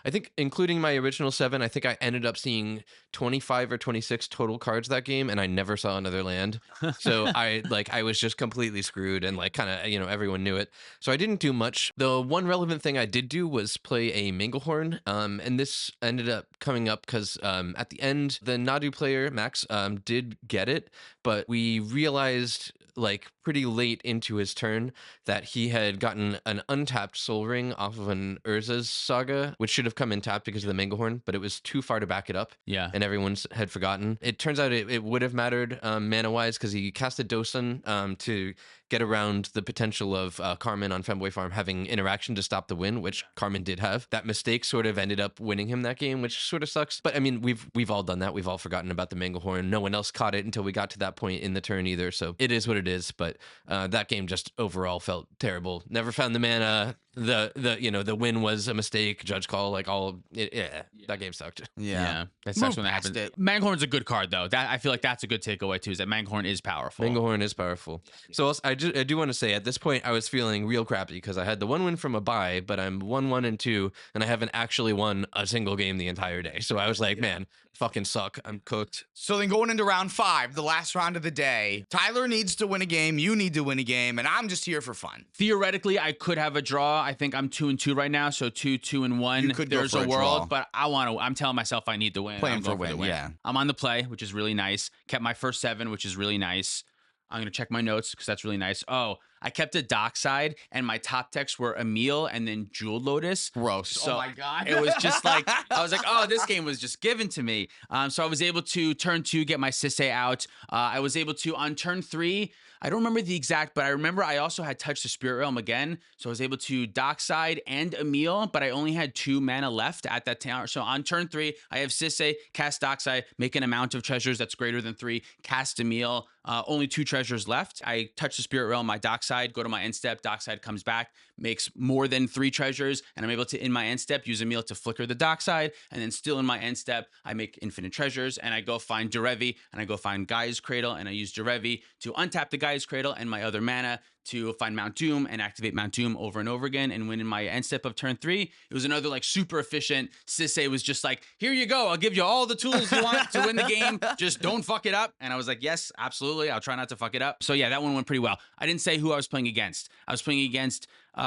think including my original 7, I think I ended up seeing 25 or 26 total cards that game, and I never saw another land. So I was just completely screwed, and like kind of, everyone knew it. So I didn't do much. The one relevant thing I did do was play a Manglehorn, and this ended up coming up because at the end, the Nadu player, Max, did get it, but we realized like pretty late into his turn that he had gotten an untapped Soul Ring off of an Urza's Saga, which should have come in tapped because of the Manglehorn, but it was too far to back it up. Yeah. And everyone had forgotten. It turns out it would have mattered mana-wise because he casted Dosun to get around the potential of Carmen on Femboy Farm having interaction to stop the win, which Carmen did have. That mistake sort of ended up winning him that game, which sort of sucks. But I mean, we've all done that. We've all forgotten about the Manglehorn. No one else caught it until we got to that point in the turn either. So it is what it is. But that game just overall felt terrible. Never found the mana. the win was a mistake, judge call, like that game sucked. Yeah, that Move sucks when that past happens. it. Manghorn's a good card though. That I feel like that's a good takeaway too. Is that Manghorn is powerful. Manglehorn is powerful. So also, I do want to say at this point I was feeling real crappy because I had the one win from a bye, but I'm 1-1-2, and I haven't actually won a single game the entire day. So I was like, man, fucking suck. I'm cooked. So then going into round 5, the last round of the day, Tyler needs to win a game, you need to win a game, and I'm just here for fun. Theoretically, I could have a draw. I think I'm 2-2 right now, so 2-2-1. You could go There's for a a world, draw. but I'm telling myself I need to win. Playing I'm for going the win, yeah. I'm on the play, which is really nice. Kept my first 7, which is really nice. I'm going to check my notes because that's really nice. Oh, I kept a dockside, and my top decks were Emil and then Jeweled Lotus. Gross. So oh my God. it was just like, I was like, oh, this game was just given to me. So I was able to turn 2, get my Sisei out. I was able to, on turn 3, I don't remember the exact, but I remember I also had touched the Spirit Realm again. So I was able to dockside and Emil, but I only had 2 mana left at that time. So on turn 3, I have Sisei, cast dockside, make an amount of treasures that's greater than 3, cast Emil, only 2 treasures left. I touch the Spirit Realm, my dockside, go to my end step, dockside comes back, makes more than 3 treasures, and I'm able to, in my end step, use Emil to flicker the dockside, and then still in my end step, I make infinite treasures, and I go find Derevi, and I go find Gaia's Cradle, and I use Derevi to untap the Gaia's Cradle and my other mana to find Mount Doom and activate Mount Doom over and over again. And when in my end step of turn 3, it was another like super efficient. Sisei was just like, here you go. I'll give you all the tools you want to win the game. Just don't fuck it up. And I was like, yes, absolutely. I'll try not to fuck it up. So yeah, that one went pretty well. I didn't say who I was playing against. I was playing against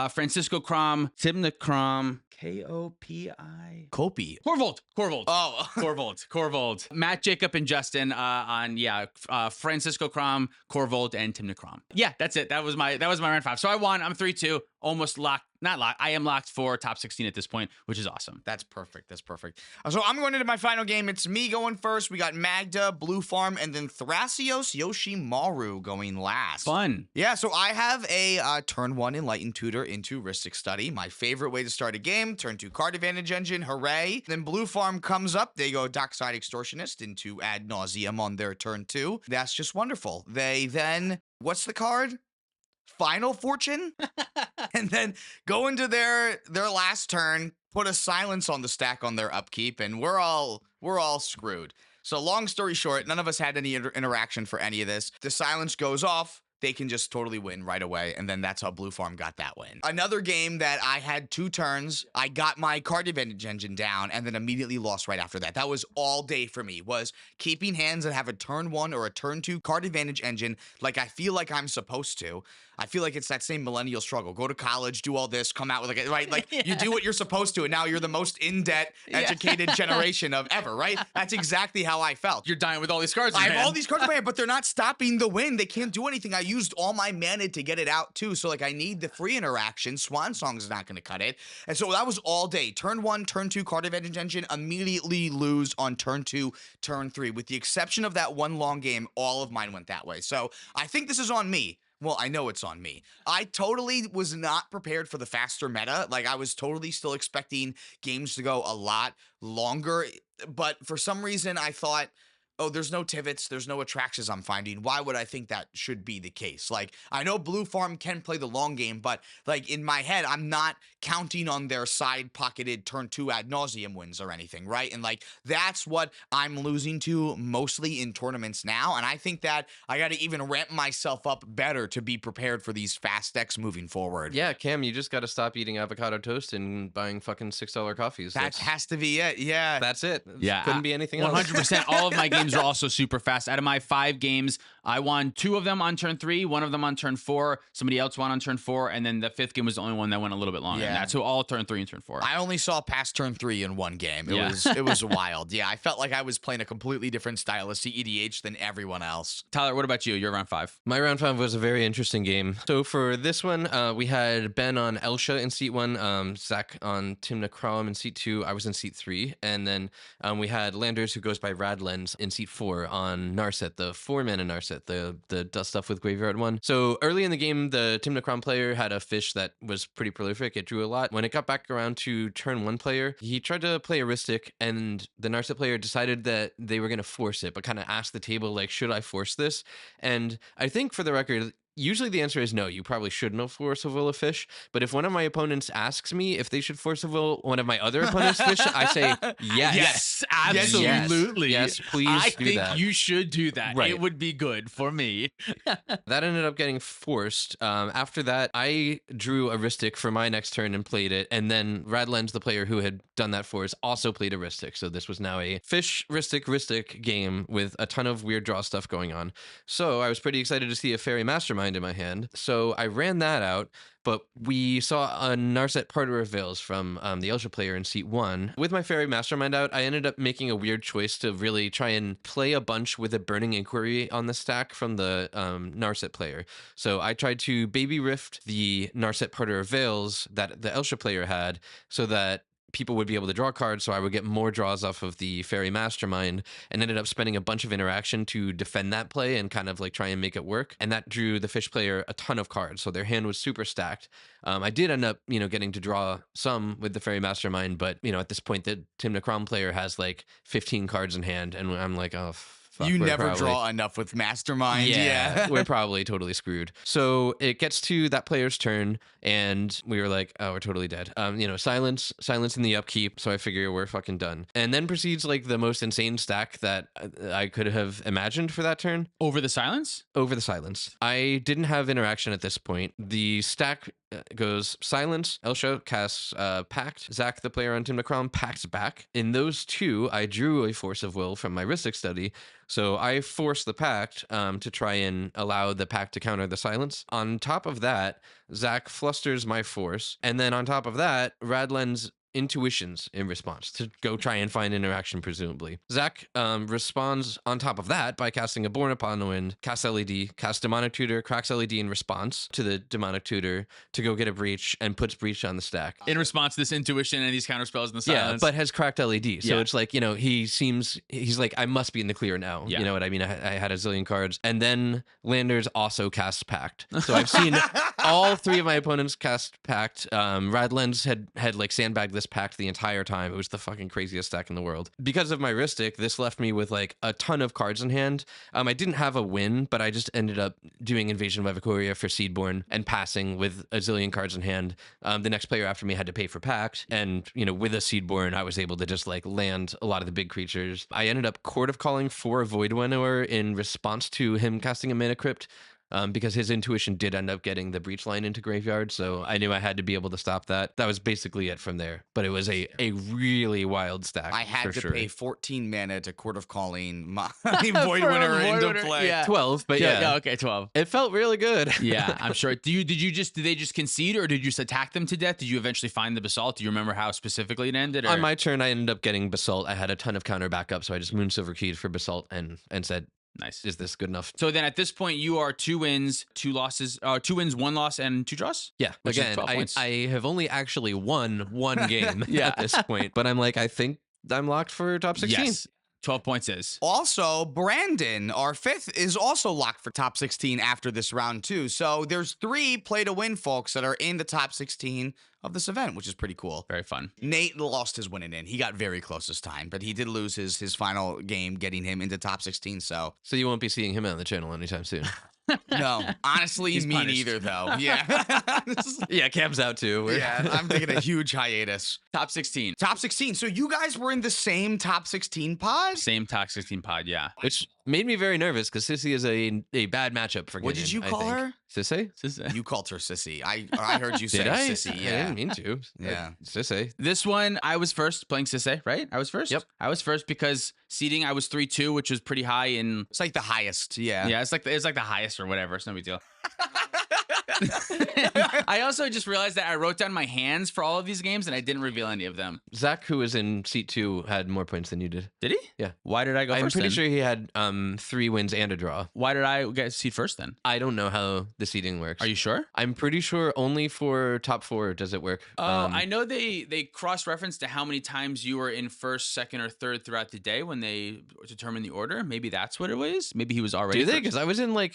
Francisco Crom, Timna Crom, Kopi. Kopi. Corvold. Oh. Corvold. Matt, Jacob, and Justin on Francisco Crom, Corvold, and Timna Crom. Yeah, that's it. That was my round 5. So I won. I'm 3-2, almost locked. Not locked. I am locked for top 16 at this point, which is awesome. That's perfect. So I'm going into my final game. It's me going first. We got Magda, Blue Farm, and then Thrasios Yoshimaru going last. Fun. Yeah, so I have a turn 1 Enlightened Tutor into Rhystic Study. My favorite way to start a game. Turn 2 Card Advantage Engine. Hooray. Then Blue Farm comes up. They go Dockside Extortionist into Ad Nauseum on their turn 2. That's just wonderful. They then, what's the card? Final Fortune, and then go into their last turn, put a silence on the stack on their upkeep, and we're all screwed. So long story short, none of us had any interaction for any of this. The silence goes off. They can just totally win right away, and then that's how Blue Farm got that win. Another game that I had 2 turns, I got my Card Advantage Engine down, and then immediately lost right after that. That was all day for me, was keeping hands and have a turn 1 or a turn 2 Card Advantage Engine like I feel like I'm supposed to. I feel like it's that same millennial struggle. Go to college, do all this, come out with you do what you're supposed to, and now you're the most in-debt, educated generation of ever, right? That's exactly how I felt. You're dying with all these cards. I have all these cards in my hand, but they're not stopping the win. They can't do anything. I used all my mana to get it out too, so I need the free interaction. Swan Song's not going to cut it, and so that was all day. Turn 1, turn 2, Card Advantage Engine, immediately lose on turn 2, turn 3. With the exception of that one long game, all of mine went that way. So I think this is on me. Well, I know it's on me. I totally was not prepared for the faster meta. I was totally still expecting games to go a lot longer. But for some reason, I thought, oh, there's no Tivits, there's no Atraxas I'm finding. Why would I think that should be the case? I know Blue Farm can play the long game, but, in my head, I'm not counting on their side-pocketed turn 2 Ad Nauseum wins or anything, right? And, that's what I'm losing to mostly in tournaments now, and I think that I gotta even ramp myself up better to be prepared for these fast decks moving forward. Yeah, Cam, you just got to stop eating avocado toast and buying fucking $6 coffees. That has to be it, yeah. That's it. Yeah, Couldn't be anything else. 100%. All of my games are also super fast. Out of my 5 games, I won 2 of them on turn 3, 1 of them on turn 4. Somebody else won on turn 4, and then the 5th game was the only one that went a little bit longer. Yeah. That's so all turn 3 and turn 4. I only saw past turn 3 in one game. It was wild. Yeah, I felt like I was playing a completely different style of cEDH than everyone else. Tyler, what about you? You're round 5. My round 5 was a very interesting game. So for this one, we had Ben on Elsha in seat 1, Zach on Timna Crom in seat 2. I was in seat 3, and then we had Landers, who goes by Radlens, in seat 4 on Narset, the 4-mana Narset, the dust stuff with Graveyard 1. So early in the game, the Timna Crom player had a fish that was pretty prolific. It drew a lot. When it got back around to turn 1 player, he tried to play Heuristic, and the Narset player decided that they were going to force it, but kind of asked the table, should I force this? And I think, for the record, Usually the answer is no. You probably shouldn't force of will a fish. But if one of my opponents asks me if they should force of will one of my other opponents' fish, I say yes. Yes, Yes, absolutely. Yes, please I do think that. you should do that. Right. It would be good for me. That ended up getting forced. After that, I drew a Ristic for my next turn and played it. And then Radlens, the player who had done that for us, also played a Ristic. So this was now a fish, Ristic game with a ton of weird draw stuff going on. So I was pretty excited to see a Fairy Mastermind in my hand. So I ran that out. But we saw a Narset Parter of Veils from the Elsha player in seat 1. With my Fairy Mastermind out, I ended up making a weird choice to really try and play a bunch with a Burning Inquiry on the stack from the Narset player. So I tried to Baby Rift the Narset Parter of Veils that the Elsha player had so that people would be able to draw cards, so I would get more draws off of the Fairy Mastermind, and ended up spending a bunch of interaction to defend that play and kind of like try and make it work. And that drew the fish player a ton of cards, so their hand was super stacked. I did end up, getting to draw some with the Fairy Mastermind, but at this point, the Tim Necrom player has like 15 cards in hand, and I'm like, oh. Fuck, You we're never probably- draw enough with Mastermind. Yeah. we're probably totally screwed. So it gets to that player's turn, and we were like, oh, we're totally dead. Silence in the upkeep. So I figure we're fucking done. And then proceeds like the most insane stack that I could have imagined for that turn. Over the silence? Over the silence. I didn't have interaction at this point. The stack goes silence. Elsha casts Pact. Zach, the player on Tim Necrom, pacts back. In those two, I drew a Force of Will from my Ristic study. So I forced the Pact to try and allow the Pact to counter the silence. On top of that, Zach flusters my Force. And then on top of that, Radlen's intuitions in response to go try and find interaction, presumably. Zach responds on top of that by casting a Born Upon the Wind, cast LED, cast Demonic Tutor, cracks LED in response to the Demonic Tutor to go get a Breach, and puts Breach on the stack. In response to this intuition and these counter spells in the Yeah, silence. but has cracked LED. So Yeah. it's like, he's like, I must be in the clear now. Yeah. You know what I mean? I had a zillion cards. And then Landers also casts Pact. So I've seen all three of my opponents cast Pact. Radlens had like sandbagged this Pact the entire time. It was the fucking craziest stack in the world. Because of my Ristic, this left me with like a ton of cards in hand. I didn't have a win, but I just ended up doing Invasion of Icoria for Seedborn and passing with a zillion cards in hand. The next player after me had to pay for Pact. And, with a Seedborn, I was able to just like land a lot of the big creatures. I ended up Court of Calling for a Void Winnower in response to him casting a Mana Crypt. Because his intuition did end up getting the Breach line into graveyard, so I knew I had to be able to stop that. That was basically it from there. But it was a really wild stack. I had for to sure. pay 14 mana to Court of Calling my Void For a Winner Void into Winner, play. yeah. 12, but yeah. Okay, 12. It felt really good. Yeah, I'm sure. Did they just concede, or did you just attack them to death? Did you eventually find the basalt? Do you remember how specifically it ended? Or? On my turn, I ended up getting Basalt. I had a ton of counter backup, so I just Moon Silver Keyed for Basalt and said, Nice. is this good enough? So then at this point, you are 2 wins, 2 losses, 2 wins, 1 loss, and 2 draws? Yeah. Which is Again, 12 points. I have only actually won one game Yeah. at this point, but I'm like, I think I'm locked for top 16. Yes. 12 points is. Also, Brandon, our 5th, is also locked for top 16 after this round, too. So there's 3 play to win folks that are in the top 16 of this event, which is pretty cool. Very fun. Nate lost his winning in. He got very close this time, but he did lose his final game, getting him into top 16. So, So you won't be seeing him on the channel anytime soon. no, honestly, He's me punished. neither, though. Yeah. Yeah, Cam's out too. Yeah, I'm taking a huge hiatus. Top 16. Top 16. So you guys were in the same top 16 pod? Same top 16 pod, yeah. Which made me very nervous because Sissy is a bad matchup for What Gideon, did you I call think. her? Sissy? You called her sissy. I heard you say Did I? sissy. I Yeah. didn't mean to. Yeah. Sissy. This one, I was first playing Sisse, right? I was first? Yep. I was first because seeding, I was 3-2, which was pretty high in. It's like the highest. Yeah. Yeah, it's like the highest or whatever. It's no big deal. I also just realized that I wrote down my hands for all of these games and I didn't reveal any of them. Zach, who was in seat 2, had more points than you did. Did he? Yeah. Why did I go I'm first? pretty then? sure he had 3 wins and a draw. Why did I get seed first then? I don't know how the seeding works. Are you sure? I'm pretty sure only for top 4 does it work. I know they cross-reference to how many times you were in first, second, or third throughout the day when they determine the order. Maybe that's what it was. Maybe he was already. Do they? first. Because I was in I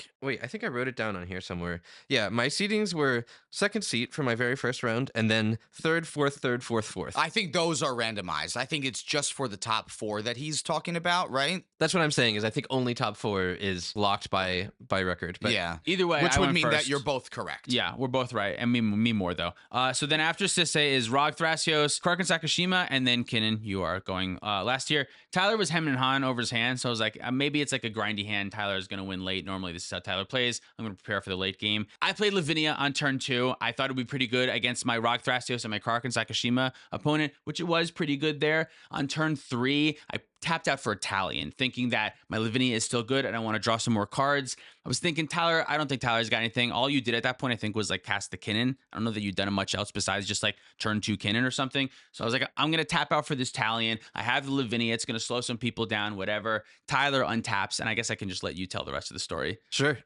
think I wrote it down on here somewhere. Yeah, my seedings were second seat for my very first round, and then third, fourth, fourth. I think those are randomized. I think it's just for the top 4 that he's talking about, right? That's what I'm saying. Is I think only top 4 is locked by record. But yeah. Either way, which I would went mean first. that you're both correct. Yeah, we're both right, and me more though. So then after Sisei is Rog Thrasios, Kark and Sakashima, and then Kinnan. You are going last year. Tyler was hemming and hawing over his hand, so I was like, maybe it's like a grindy hand. Tyler is going to win late. Normally, this is how Tyler plays. I'm going to prepare for the late game. I played Lavinia on turn 2. I thought it would be pretty good against my Rog Thrasios and my Kark and Sakashima opponent, which it was pretty good there. On turn 3, I tapped out for Italian, thinking that my Lavinia is still good and I want to draw some more cards. I was thinking, Tyler, I don't think Tyler's got anything. All you did at that point, I think, was like cast the Kinnan. I don't know that you'd done much else besides just like turn 2 Kinnan or something. So I was like, I'm going to tap out for this Italian. I have the Lavinia. It's going to slow some people down, whatever. Tyler untaps, and I guess I can just let you tell the rest of the story. Sure.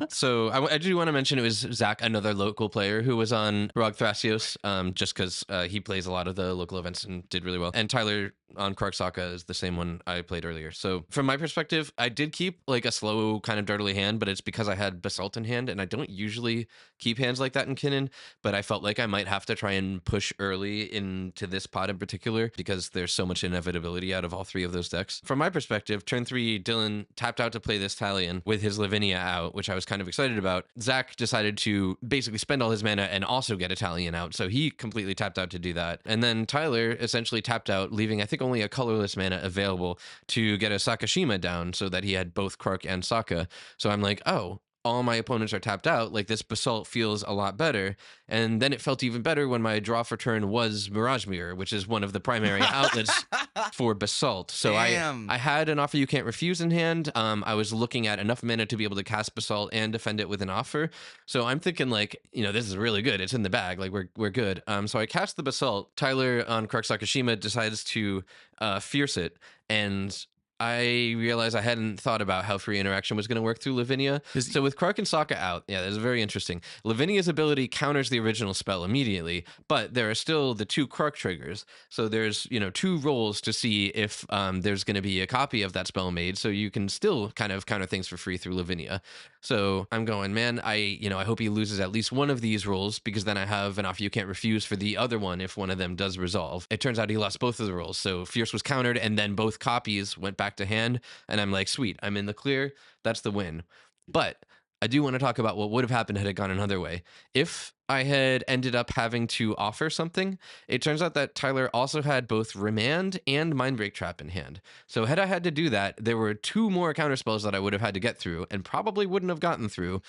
So I do want to mention it was Zach, another local player who was on Rog Thrasios, just because he plays a lot of the local events and did really well. And Tyler on Kark Saka is the same one I played earlier. So from my perspective, I did keep like a slow kind of dirtily hand, but it's because I had Basalt in hand, and I don't usually keep hands like that in Kinnan, but I felt like I might have to try and push early into this pot in particular because there's so much inevitability out of all 3 of those decks. From my perspective, turn 3, Dylan tapped out to play this Talion with his Lavinia out, which I was kind of excited about. Zach decided to basically spend all his mana and also get Italian out, so he completely tapped out to do that. And then Tyler essentially tapped out, leaving I think only a colorless mana available to get a Sakashima down so that he had both Kark and Saka. So I'm like, oh, all my opponents are tapped out. Like, this Basalt feels a lot better. And then it felt even better when my draw for turn was Mirage Mirror, which is one of the primary outlets for Basalt. So I had an Offer You Can't Refuse in hand. I was looking at enough mana to be able to cast Basalt and defend it with an offer. So I'm thinking like, this is really good. It's in the bag. Like we're good. So I cast the Basalt. Tyler on Kark Sakashima decides to fierce it, and I realized I hadn't thought about how free interaction was going to work through Lavinia. So with Kark and Sokka out, yeah, that's very interesting. Lavinia's ability counters the original spell immediately, but there are still the 2 Kark triggers. So there's, 2 rolls to see if there's going to be a copy of that spell made. So you can still kind of counter things for free through Lavinia. So I'm going, man, I hope he loses at least one of these rolls, because then I have an Offer You Can't Refuse for the other one if one of them does resolve. It turns out he lost both of the rolls. So Fierce was countered, and then both copies went back to hand, and I'm like, sweet, I'm in the clear. That's the win. But I do want to talk about what would have happened had it gone another way. If I had ended up having to offer something, it turns out that Tyler also had both Remand and Mindbreak Trap in hand. So had I had to do that, there were 2 more counterspells that I would have had to get through and probably wouldn't have gotten through.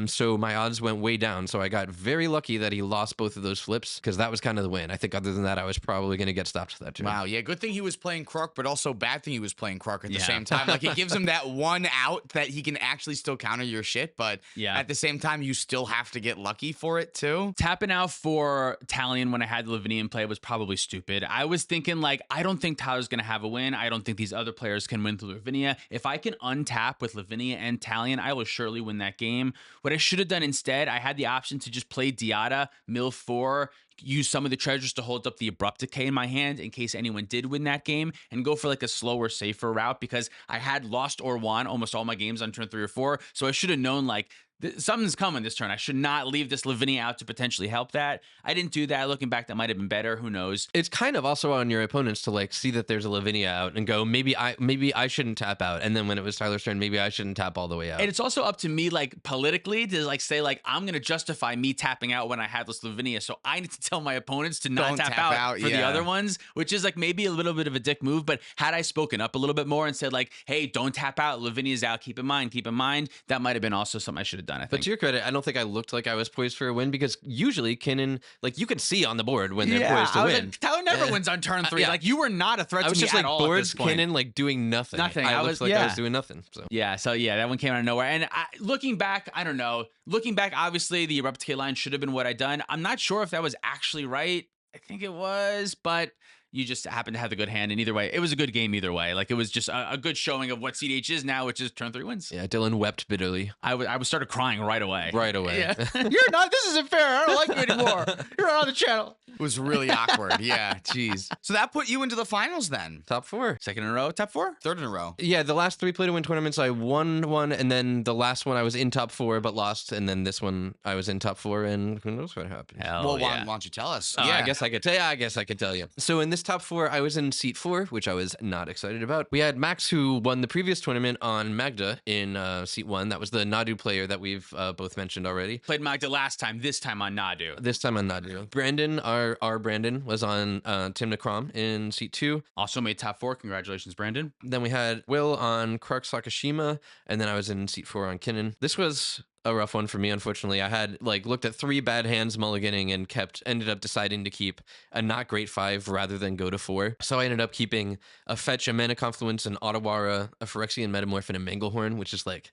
So my odds went way down. So I got very lucky that he lost both of those flips, because that was kind of the win. I think other than that, I was probably going to get stopped for that turn. Wow, yeah, good thing he was playing Kruk, but also bad thing he was playing Kruk at the same time. Like, it gives him that one out that he can actually still counter your shit, but at the same time, you still have to get lucky for it too. Tapping out for Talion when I had the Lavinia in play was probably stupid. I was thinking, like, I don't think Tyler's going to have a win. I don't think these other players can win through Lavinia. If I can untap with Lavinia and Talion, I will surely win that game. What I should have done instead, I had the option to just play Diata, mill 4, use some of the treasures to hold up the Abrupt Decay in my hand in case anyone did win that game, and go for like a slower, safer route, because I had lost or won almost all my games on turn 3 or 4. So I should have known, like, something's coming this turn. I should not leave this Lavinia out to potentially help that. I didn't do that. Looking back, that might have been better. Who knows? It's kind of also on your opponents to like see that there's a Lavinia out and go, maybe I shouldn't tap out. And then when it was Tyler's turn, maybe I shouldn't tap all the way out. And it's also up to me, like, politically, to like say, like, I'm gonna justify me tapping out when I have this Lavinia. So I need to tell my opponents to not tap out for the other ones, which is like maybe a little bit of a dick move. But had I spoken up a little bit more and said, like, hey, don't tap out, Lavinia's out, keep in mind, that might have been also something I should have done, I think. But to your credit, I don't think I looked like I was poised for a win, because usually Kinnan, like, you can see on the board when they're poised to win. Like, Tyler never wins on turn 3. Like, you were not a threat to me at all. Boards Kinnan like doing nothing. I was like I was doing nothing. So that one came out of nowhere. And looking back, I don't know. Looking back, obviously the Abrupt Decay line should have been what I done. I'm not sure if that was actually right. I think it was, but you just happen to have the good hand. And either way, it was a good game either way. Like, it was just a good showing of what cEDH is now, which is turn 3 wins. Yeah, Dylan wept bitterly. I started crying right away. Right away. Yeah. You're not, this isn't fair. I don't like you anymore. You're not on the channel. It was really awkward. Yeah, jeez. So that put you into the finals then. Top 4. Second in a row, top 4? Third in a row. Yeah, the last 3 play to win tournaments, I won one, and then the last one I was in top 4 but lost, and then this one I was in top 4, and who knows what happened. Hell Well, yeah. why don't you tell us? I guess I could tell you. I guess I could tell you. So in this top 4, I was in seat 4, which I was not excited about. We had Max, who won the previous tournament on Magda in seat 1. That was the Nadu player that we've both mentioned already. Played Magda last time, this time on Nadu. This time on Nadu. Brandon, our Brandon, was on Tim Nakrom in seat 2. Also made top 4. Congratulations, Brandon. Then we had Will on Krark Sakashima, and then I was in seat 4 on Kinnan. This was a rough one for me, unfortunately. I had looked at 3 bad hands mulliganing and ended up deciding to keep a not great 5 rather than go to 4. So I ended up keeping a Fetch, a Mana Confluence, an Otawara, a Phyrexian Metamorph, and a Manglehorn, which is like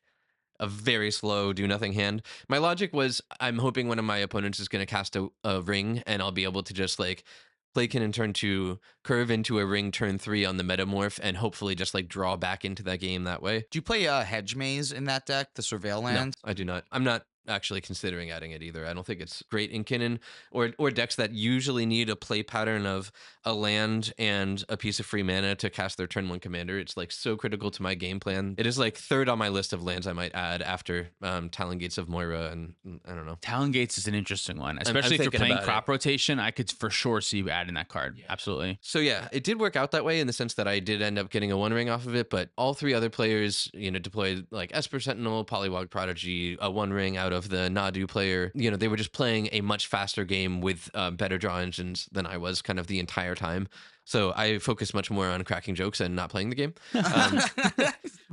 a very slow do-nothing hand. My logic was, I'm hoping one of my opponents is going to cast a ring, and I'll be able to just play Kinnan turn 2, curve into a ring turn 3 on the Metamorph, and hopefully just draw back into that game that way. Do you play Hedge Maze in that deck, the Surveil land? No, I do not. I'm not actually considering adding it either. I don't think it's great in Kinnan or decks that usually need a play pattern of a land and a piece of free mana to cast their turn 1 commander. It's so critical to my game plan. It is 3rd on my list of lands I might add after Talon Gates of Moira, and I don't know. Talon Gates is an interesting one, especially if you're playing crop rotation. I could for sure see you adding that card. Yeah. Absolutely. So yeah, it did work out that way in the sense that I did end up getting a 1 ring off of it, but all 3 other players, deployed Esper Sentinel, Polywog Prodigy, a 1 ring out of the Nadu player. They were just playing a much faster game with better draw engines than I was kind of the entire time. So I focused much more on cracking jokes and not playing the game,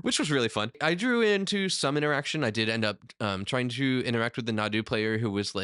which was really fun. I drew into some interaction. I did end up trying to interact with the Nadu player, who was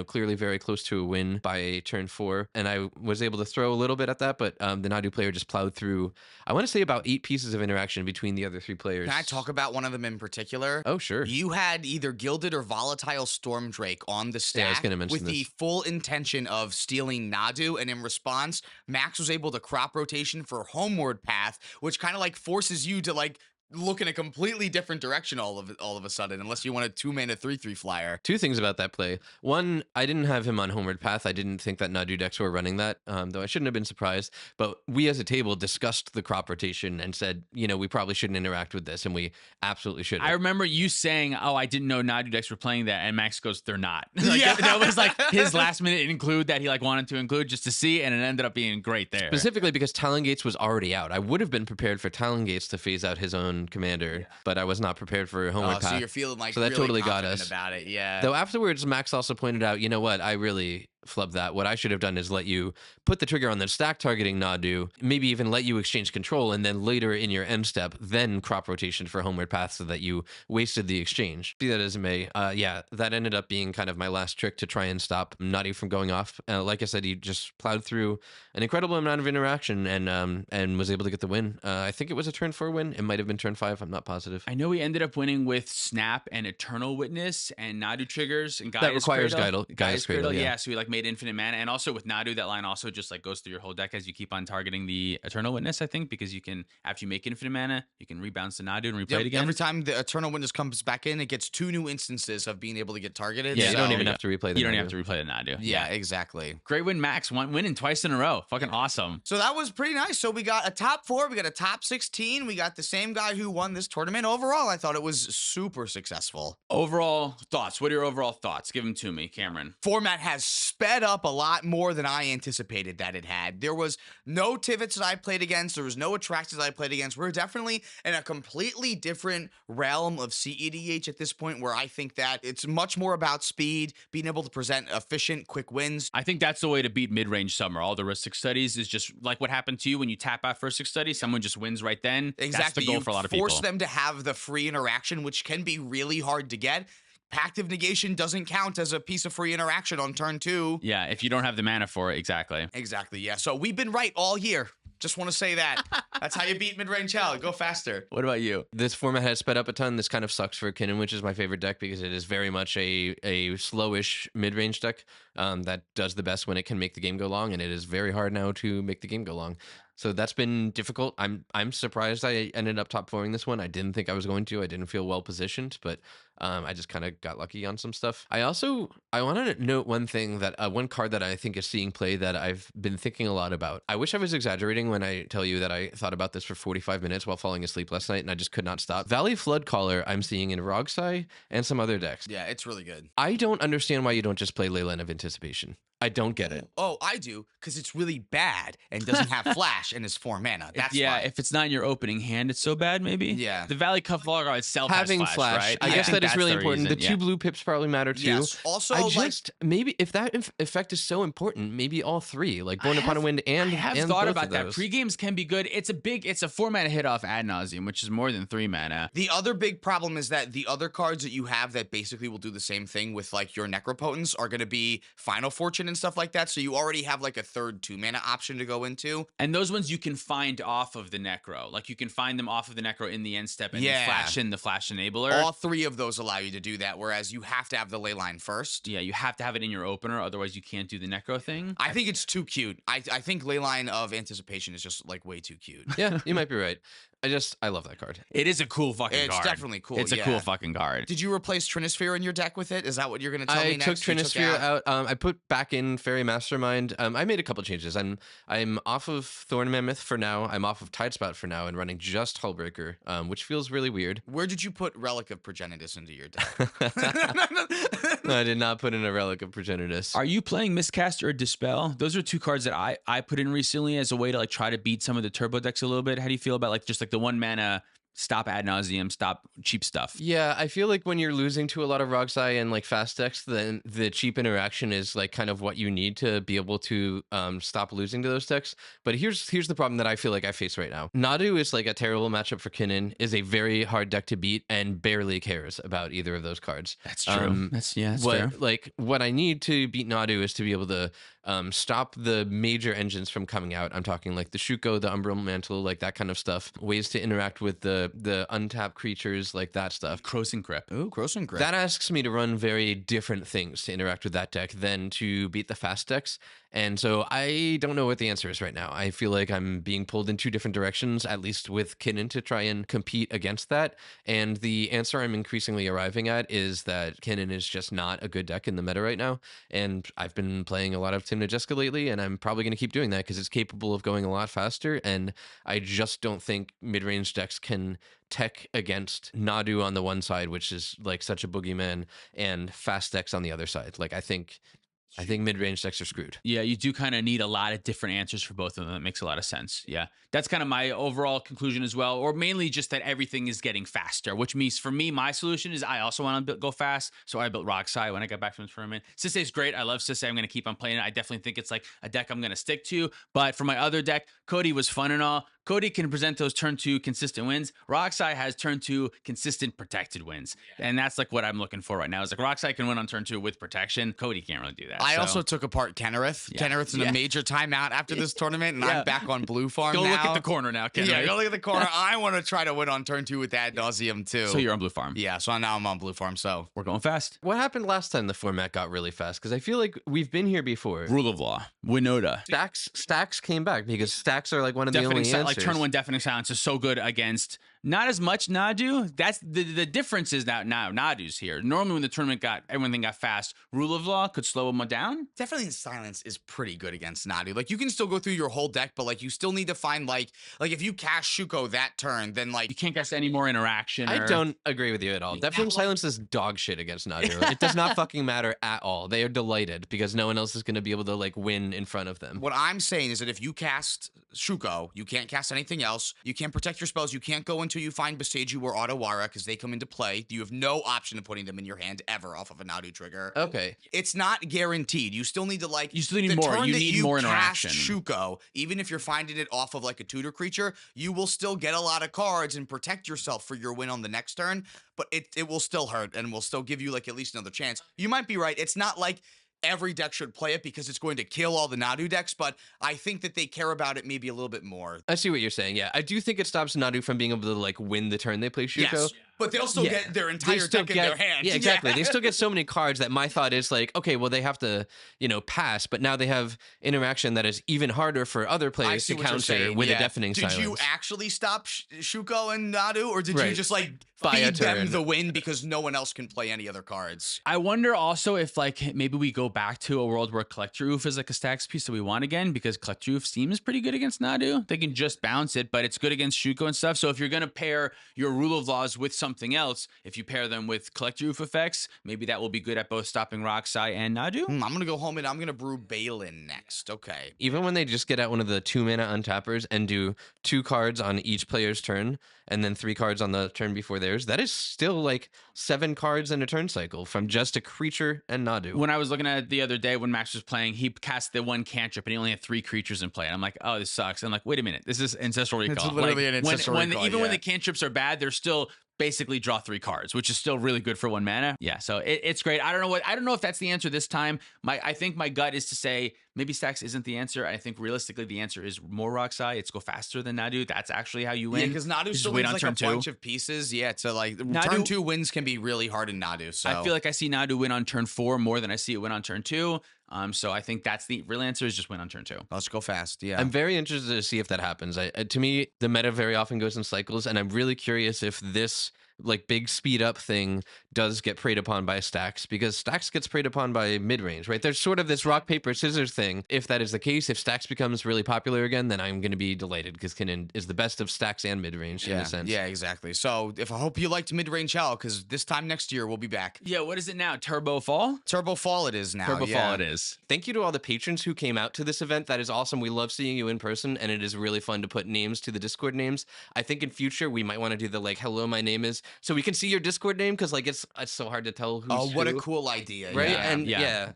clearly very close to a win by turn 4. And I was able to throw a little bit at that, but the Nadu player just plowed through, I want to say, about 8 pieces of interaction between the other 3 players. Can I talk about one of them in particular? Oh, sure. You had either Gilded or Volatile Stormdrake on the stack, I was gonna mention with the this. full intention of stealing Nadu, and in response, Max was able to crop rotation for Homeward Path, which kind of forces you to look in a completely different direction all of a sudden, unless you want a 2-mana 3/3 flyer. 2 things about that play. One, I didn't have him on Homeward Path. I didn't think that Nadu decks were running that, though I shouldn't have been surprised. But we as a table discussed the crop rotation and said, we probably shouldn't interact with this, and we absolutely should. I remember you saying, "Oh, I didn't know Nadu decks were playing that," and Max goes, "They're not." Yeah. That was his last minute include that he wanted to include just to see, and it ended up being great there. Specifically because Talon Gates was already out. I would have been prepared for Talon Gates to phase out his own commander. Yeah. But I was not prepared for Homeward Path. So you're feeling so that really totally got confident us about it, yeah. Though afterwards, Max also pointed out, you know what, I really flubbed that. What I should have done is let you put the trigger on the stack targeting Nadu, maybe even let you exchange control, and then later in your end step, then crop rotation for Homeward Path so that you wasted the exchange. Be that as it may, that ended up being kind of my last trick to try and stop Nadu from going off. Like I said, he just plowed through an incredible amount of interaction and was able to get the win. I think it was a turn 4 win. It might have been turn 5. I'm not positive. I know he ended up winning with Snap and Eternal Witness and Nadu triggers and Gaia's that requires Gaia's Cradle. Yeah, so he made infinite mana, and also with Nadu, that line also just goes through your whole deck as you keep on targeting the Eternal Witness. I think because you can, after you make infinite mana, you can rebounce to Nadu and replay it again. Every time the Eternal Witness comes back in, it gets 2 new instances of being able to get targeted. Yeah, you don't even have to replay the You don't Nadu. have to replay the Nadu. Yeah, exactly. Great win, Max. Winning twice in a row. Fucking awesome. So that was pretty nice. So we got a top 4, we got a top 16, we got the same guy who won this tournament. Overall, I thought it was super successful. Overall thoughts. What are your overall thoughts? Give them to me, Cameron. Format has sped up a lot more than I anticipated that it had. There was no Tivits that I played against. There was no Attractors that I played against. We're definitely in a completely different realm of cEDH at this point, where I think that it's much more about speed, being able to present efficient, quick wins. I think that's the way to beat mid-range Summer. All the Ristic studies is just like what happened to you when you tap out for a Ristic study. Someone just wins right then. Exactly. That's the goal for a lot of people. Force them to have the free interaction, which can be really hard to get. Pactive Negation doesn't count as a piece of free interaction on turn 2. Yeah, if you don't have the mana for it, exactly. Exactly, yeah. So we've been right all year. Just want to say that. That's how you beat mid-range hell. Go faster. What about you? This format has sped up a ton. This kind of sucks for Kinnan, which is my favorite deck because it is very much a slowish mid-range deck. that does the best when it can make the game go long, and it is very hard now to make the game go long. So that's been difficult. I'm surprised I ended up top 4ing this one. I didn't think I was going to. I didn't feel well positioned, but I just kind of got lucky on some stuff. I wanted to note one thing that one card that I think is seeing play that I've been thinking a lot about. I wish I was exaggerating when I tell you that I thought about this for 45 minutes while falling asleep last night, and I just could not stop. Valley Flood Caller I'm seeing in Rogsai and some other decks. Yeah, it's really good. I don't understand why you don't just play Leyline of Anticipation. I don't get it. Oh, I do, because it's really bad and doesn't have flash and is 4 mana. That's why. If it's not in your opening hand, it's so bad. Maybe. Yeah. The Valley Caller itself Having has flash, right? I guess think that is that's really the important. reason, The 2 blue pips probably matter too. Yes. Also, I like, just maybe if that effect is so important, maybe all 3, like Born Upon a Wind and I have and thought both about of that. those. Pre-games can be good. It's a 4 mana hit off ad nauseum, which is more than 3 mana. the other big problem is that the other cards that you have that basically will do the same thing with like your Necropotence are going to be Final Fortune and stuff like that. So you already have like a third 2 mana option to go into. And those ones you can find off of the Necro. Like you can find them off of the Necro in the end step and then Yeah. flash in the flash enabler. All 3 of those allow you to do that, whereas you have to have the Leyline first. Yeah, you have to have it in your opener, otherwise you can't do the Necro thing. I think it's too cute. I think Leyline of Anticipation is just like way too cute. Yeah, you might be right. I love that card. It is a cool fucking It's card. definitely cool. It's a yeah. cool fucking card. Did you replace Trinisphere in your deck with it? Is that what you're going to tell me I next? took You Trinisphere out. I put back in Fairy Mastermind. I made a couple changes. I'm off of Thorn Mammoth for now. I'm off of Tidespout for now and running just Hullbreaker, which feels really weird. Where did you put Relic of Progenitus into your deck? No, I did not put in a Relic of Progenitus. Are you playing Miscast or Dispel? Those are 2 cards that I put in recently as a way to like try to beat some of the turbo decks a little bit. How do you feel about like just like the 1 mana stop ad nauseum, stop cheap stuff? Yeah, I feel like when you're losing to a lot of Rogsai and like fast decks, then the cheap interaction is like kind of what you need to be able to stop losing to those decks. But here's the problem that I feel like I face right now. Nadu is like a terrible matchup for Kinnan, is a very hard deck to beat, and barely cares about either of those cards. That's true. That's fair. What I need to beat Nadu is to be able to stop the major engines from coming out. I'm talking like the Shuko, the Umbral Mantle, like that kind of stuff. Ways to interact with the untapped creatures, like that stuff. Croson Crypt. Ooh, Croson Crypt. That asks me to run very different things to interact with that deck than to beat the fast decks. And so I don't know what the answer is right now. I feel like I'm being pulled in 2 different directions, at least with Kinnan, to try and compete against that. And the answer I'm increasingly arriving at is that Kinnan is just not a good deck in the meta right now. And I've been playing a lot of Tim Najeska lately, and I'm probably going to keep doing that because it's capable of going a lot faster. And I just don't think mid-range decks can tech against Nadu on the one side, which is like such a boogeyman, and fast decks on the other side. Like I think mid-range decks are screwed. Yeah, you do kind of need a lot of different answers for both of them. That makes a lot of sense. Yeah, that's kind of my overall conclusion as well, or mainly just that everything is getting faster, which means for me, my solution is I also want to go fast. So I built Rogsai when I got back from the tournament. Sisei is great. I love Sisei. I'm going to keep on playing it. I definitely think it's like a deck I'm going to stick to. But for my other deck, Cody was fun and all. Cody can present those turn 2 consistent wins. Roxai has turn 2 consistent protected wins. And that's like what I'm looking for right now. Is like Roxai can win on turn 2 with protection. Cody can't really do that. I also took apart Kennerith. Yeah. Kennerith's in a major timeout after this tournament, and Yeah. I'm back on Blue Farm Go now. look at the corner now, Ken. Yeah, go look at the corner. I want to try to win on turn 2 with ad nauseum too. So you're on Blue Farm. Yeah, so now I'm on Blue Farm. So We're going fast. What happened last time the format got really fast? Because I feel like we've been here before. Rule of law. Winota. Stacks came back because stacks are like one of the only Deafening answers. like turn 1 deafening silence is so good against not as much Nadu. That's the difference is that now Nadu's here. Normally when the tournament everything got fast, rule of law could slow him down. definitely silence is pretty good against Nadu. Like you can still go through your whole deck, but like you still need to find like if you cast Shuko that turn, then like You can't guess any more interaction. I or- don't agree with you at all. Deafening Silence is dog shit against Nadu. It does not fucking matter at all. They are delighted because no one else is going to be able to like win in front of them. what I'm saying is that if you cast Shuko, you can't cast anything else. You can't protect your spells. You can't go until you find Beseiju or Otawara because they come into play. You have no option of putting them in your hand ever off of a Nadu trigger. Okay. It's not guaranteed. You still need to like. You still need the more. turn You that need more cast interaction. Shuko, even if you're finding it off of like a tutor creature, you will still get a lot of cards and protect yourself for your win on the next turn. But it will still hurt and will still give you like at least another chance. You might be right. It's not like every deck should play it because it's going to kill all the Nadu decks, but I think that they care about it maybe a little bit more. I see what you're saying. Yeah, I do think it stops Nadu from being able to like win the turn they play Shuko. Yes. but they'll still get their entire deck in their hand. Yeah, exactly. They still get so many cards that my thought is like, okay, well, they have to, pass, but now they have interaction that is even harder for other players to counter with a deafening silence. Did you actually stop Shuko and Nadu, or did you just like Buy a feed them turn. the win because no one else can play any other cards? I wonder also if like maybe we go back to a world where Collector Roof is like a stacks piece that we want again, because Collector Roof seems pretty good against Nadu. They can just bounce it, but it's good against Shuko and stuff. So if you're gonna pair your Rule of Laws with something else, if you pair them with Collector Roof effects, maybe that will be good at both stopping Roxai and Nadu. I'm gonna go home and I'm gonna brew Balin next. Okay. Even when they just get out one of the 2-mana untappers and do 2 cards on each player's turn and then 3 cards on the turn before theirs, that is still like 7 cards in a turn cycle from just a creature and Nadu. When I was looking at it the other day when Max was playing, he cast the 1 cantrip and he only had 3 creatures in play. And I'm like, oh, this sucks. I'm like, wait a minute, this is Ancestral Recall. It's literally an Ancestral Recall, Even when the cantrips are bad, they're still basically draw 3 cards, which is still really good for 1 mana. Yeah, so it's great. I don't know if that's the answer this time. I think my gut is to say maybe stacks isn't the answer. I think realistically the answer is more Roxai. It's go faster than Nadu. That's actually how you win. Yeah, because Nadu still needs like a bunch of pieces. Yeah, so like turn 2 wins can be really hard in Nadu. So I feel like I see Nadu win on turn 4 more than I see it win on turn 2. So I think that's the real answer, is just win on turn 2. Let's go fast. Yeah, I'm very interested to see if that happens. To me, the meta very often goes in cycles, and I'm really curious if this like big speed up thing does get preyed upon by stacks, because stacks gets preyed upon by mid range, right? There's sort of this rock paper scissors thing. If that is the case, if stacks becomes really popular again, then I'm going to be delated, because Kinnan is the best of stacks and mid range in a sense. Yeah, exactly. So if I hope you liked mid range hell, because this time next year we'll be back. Yeah, what is it now? Turbo Fall? Turbo Fall it is now. Turbo Fall it is. Thank you to all the patrons who came out to this event. That is awesome. We love seeing you in person, and it is really fun to put names to the Discord names. I think in future we might want to do the like, hello, my name is, so we can see your Discord name, because like it's so hard to tell who's Oh, what who. a cool idea. Right? Yeah. And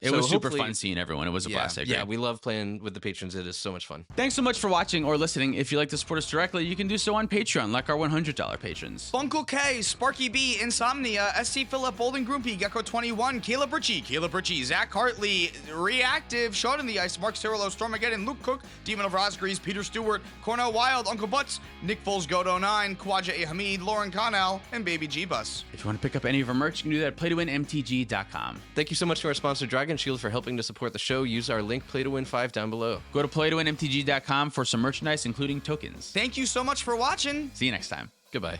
It so was super hopefully- fun seeing everyone. It was a blast. I agree. Yeah, we love playing with the patrons. It is so much fun. Thanks so much for watching or listening. If you'd like to support us directly, you can do so on Patreon, like our $100 patrons. Funkle K, Sparky B, Insomnia, SC Phillip, Bolden Groupie, Gecko21, Caleb Ritchie, Zach Hartley, Reactive, Sean in the Ice, Mark Cirillo, Stormageddon, Luke Cook, Demon of Rosgrees, Peter Stewart, Cornell Wild, Uncle Butts, Nick Foles, Godo9, Kwaja A. Hamid, Lauren Connell, and Baby G-Bus. If you want to pick up any of our merch, you can do that at playtowinmtg.com. Thank you so much to our sponsor, Dragon Shield, for helping to support the show. Use our link, PlayToWin5, down below. Go to playtowinmtg.com for some merchandise, including tokens. Thank you so much for watching. See you next time. Goodbye.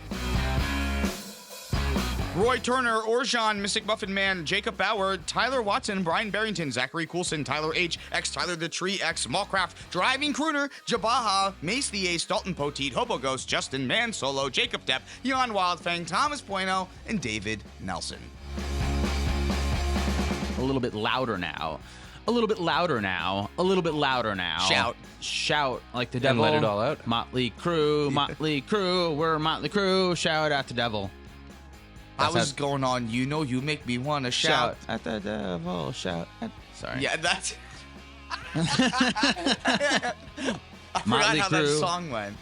Roy Turner, Orjan, Mystic Muffin Man, Jacob Bauer, Tyler Watson, Brian Barrington, Zachary Coulson, Tyler H, X Tyler the Tree, X Mallcraft, Driving Crooner, Jabaha, Mace the Ace, Dalton Poteet, Hobo Ghost, Justin Man Solo, Jacob Depp, Jan Wildfang, Thomas Bueno, and David Nelson. A little bit louder now. A little bit louder now. A little bit louder now. Shout like the And devil. let it all out. Motley Crue, Motley Crue. We're Motley Crue. Shout out the devil. I was going on, you know you make me want to shout. at the devil. Shout at... Sorry. Yeah, that's... I forgot Motley how that Crue. song went.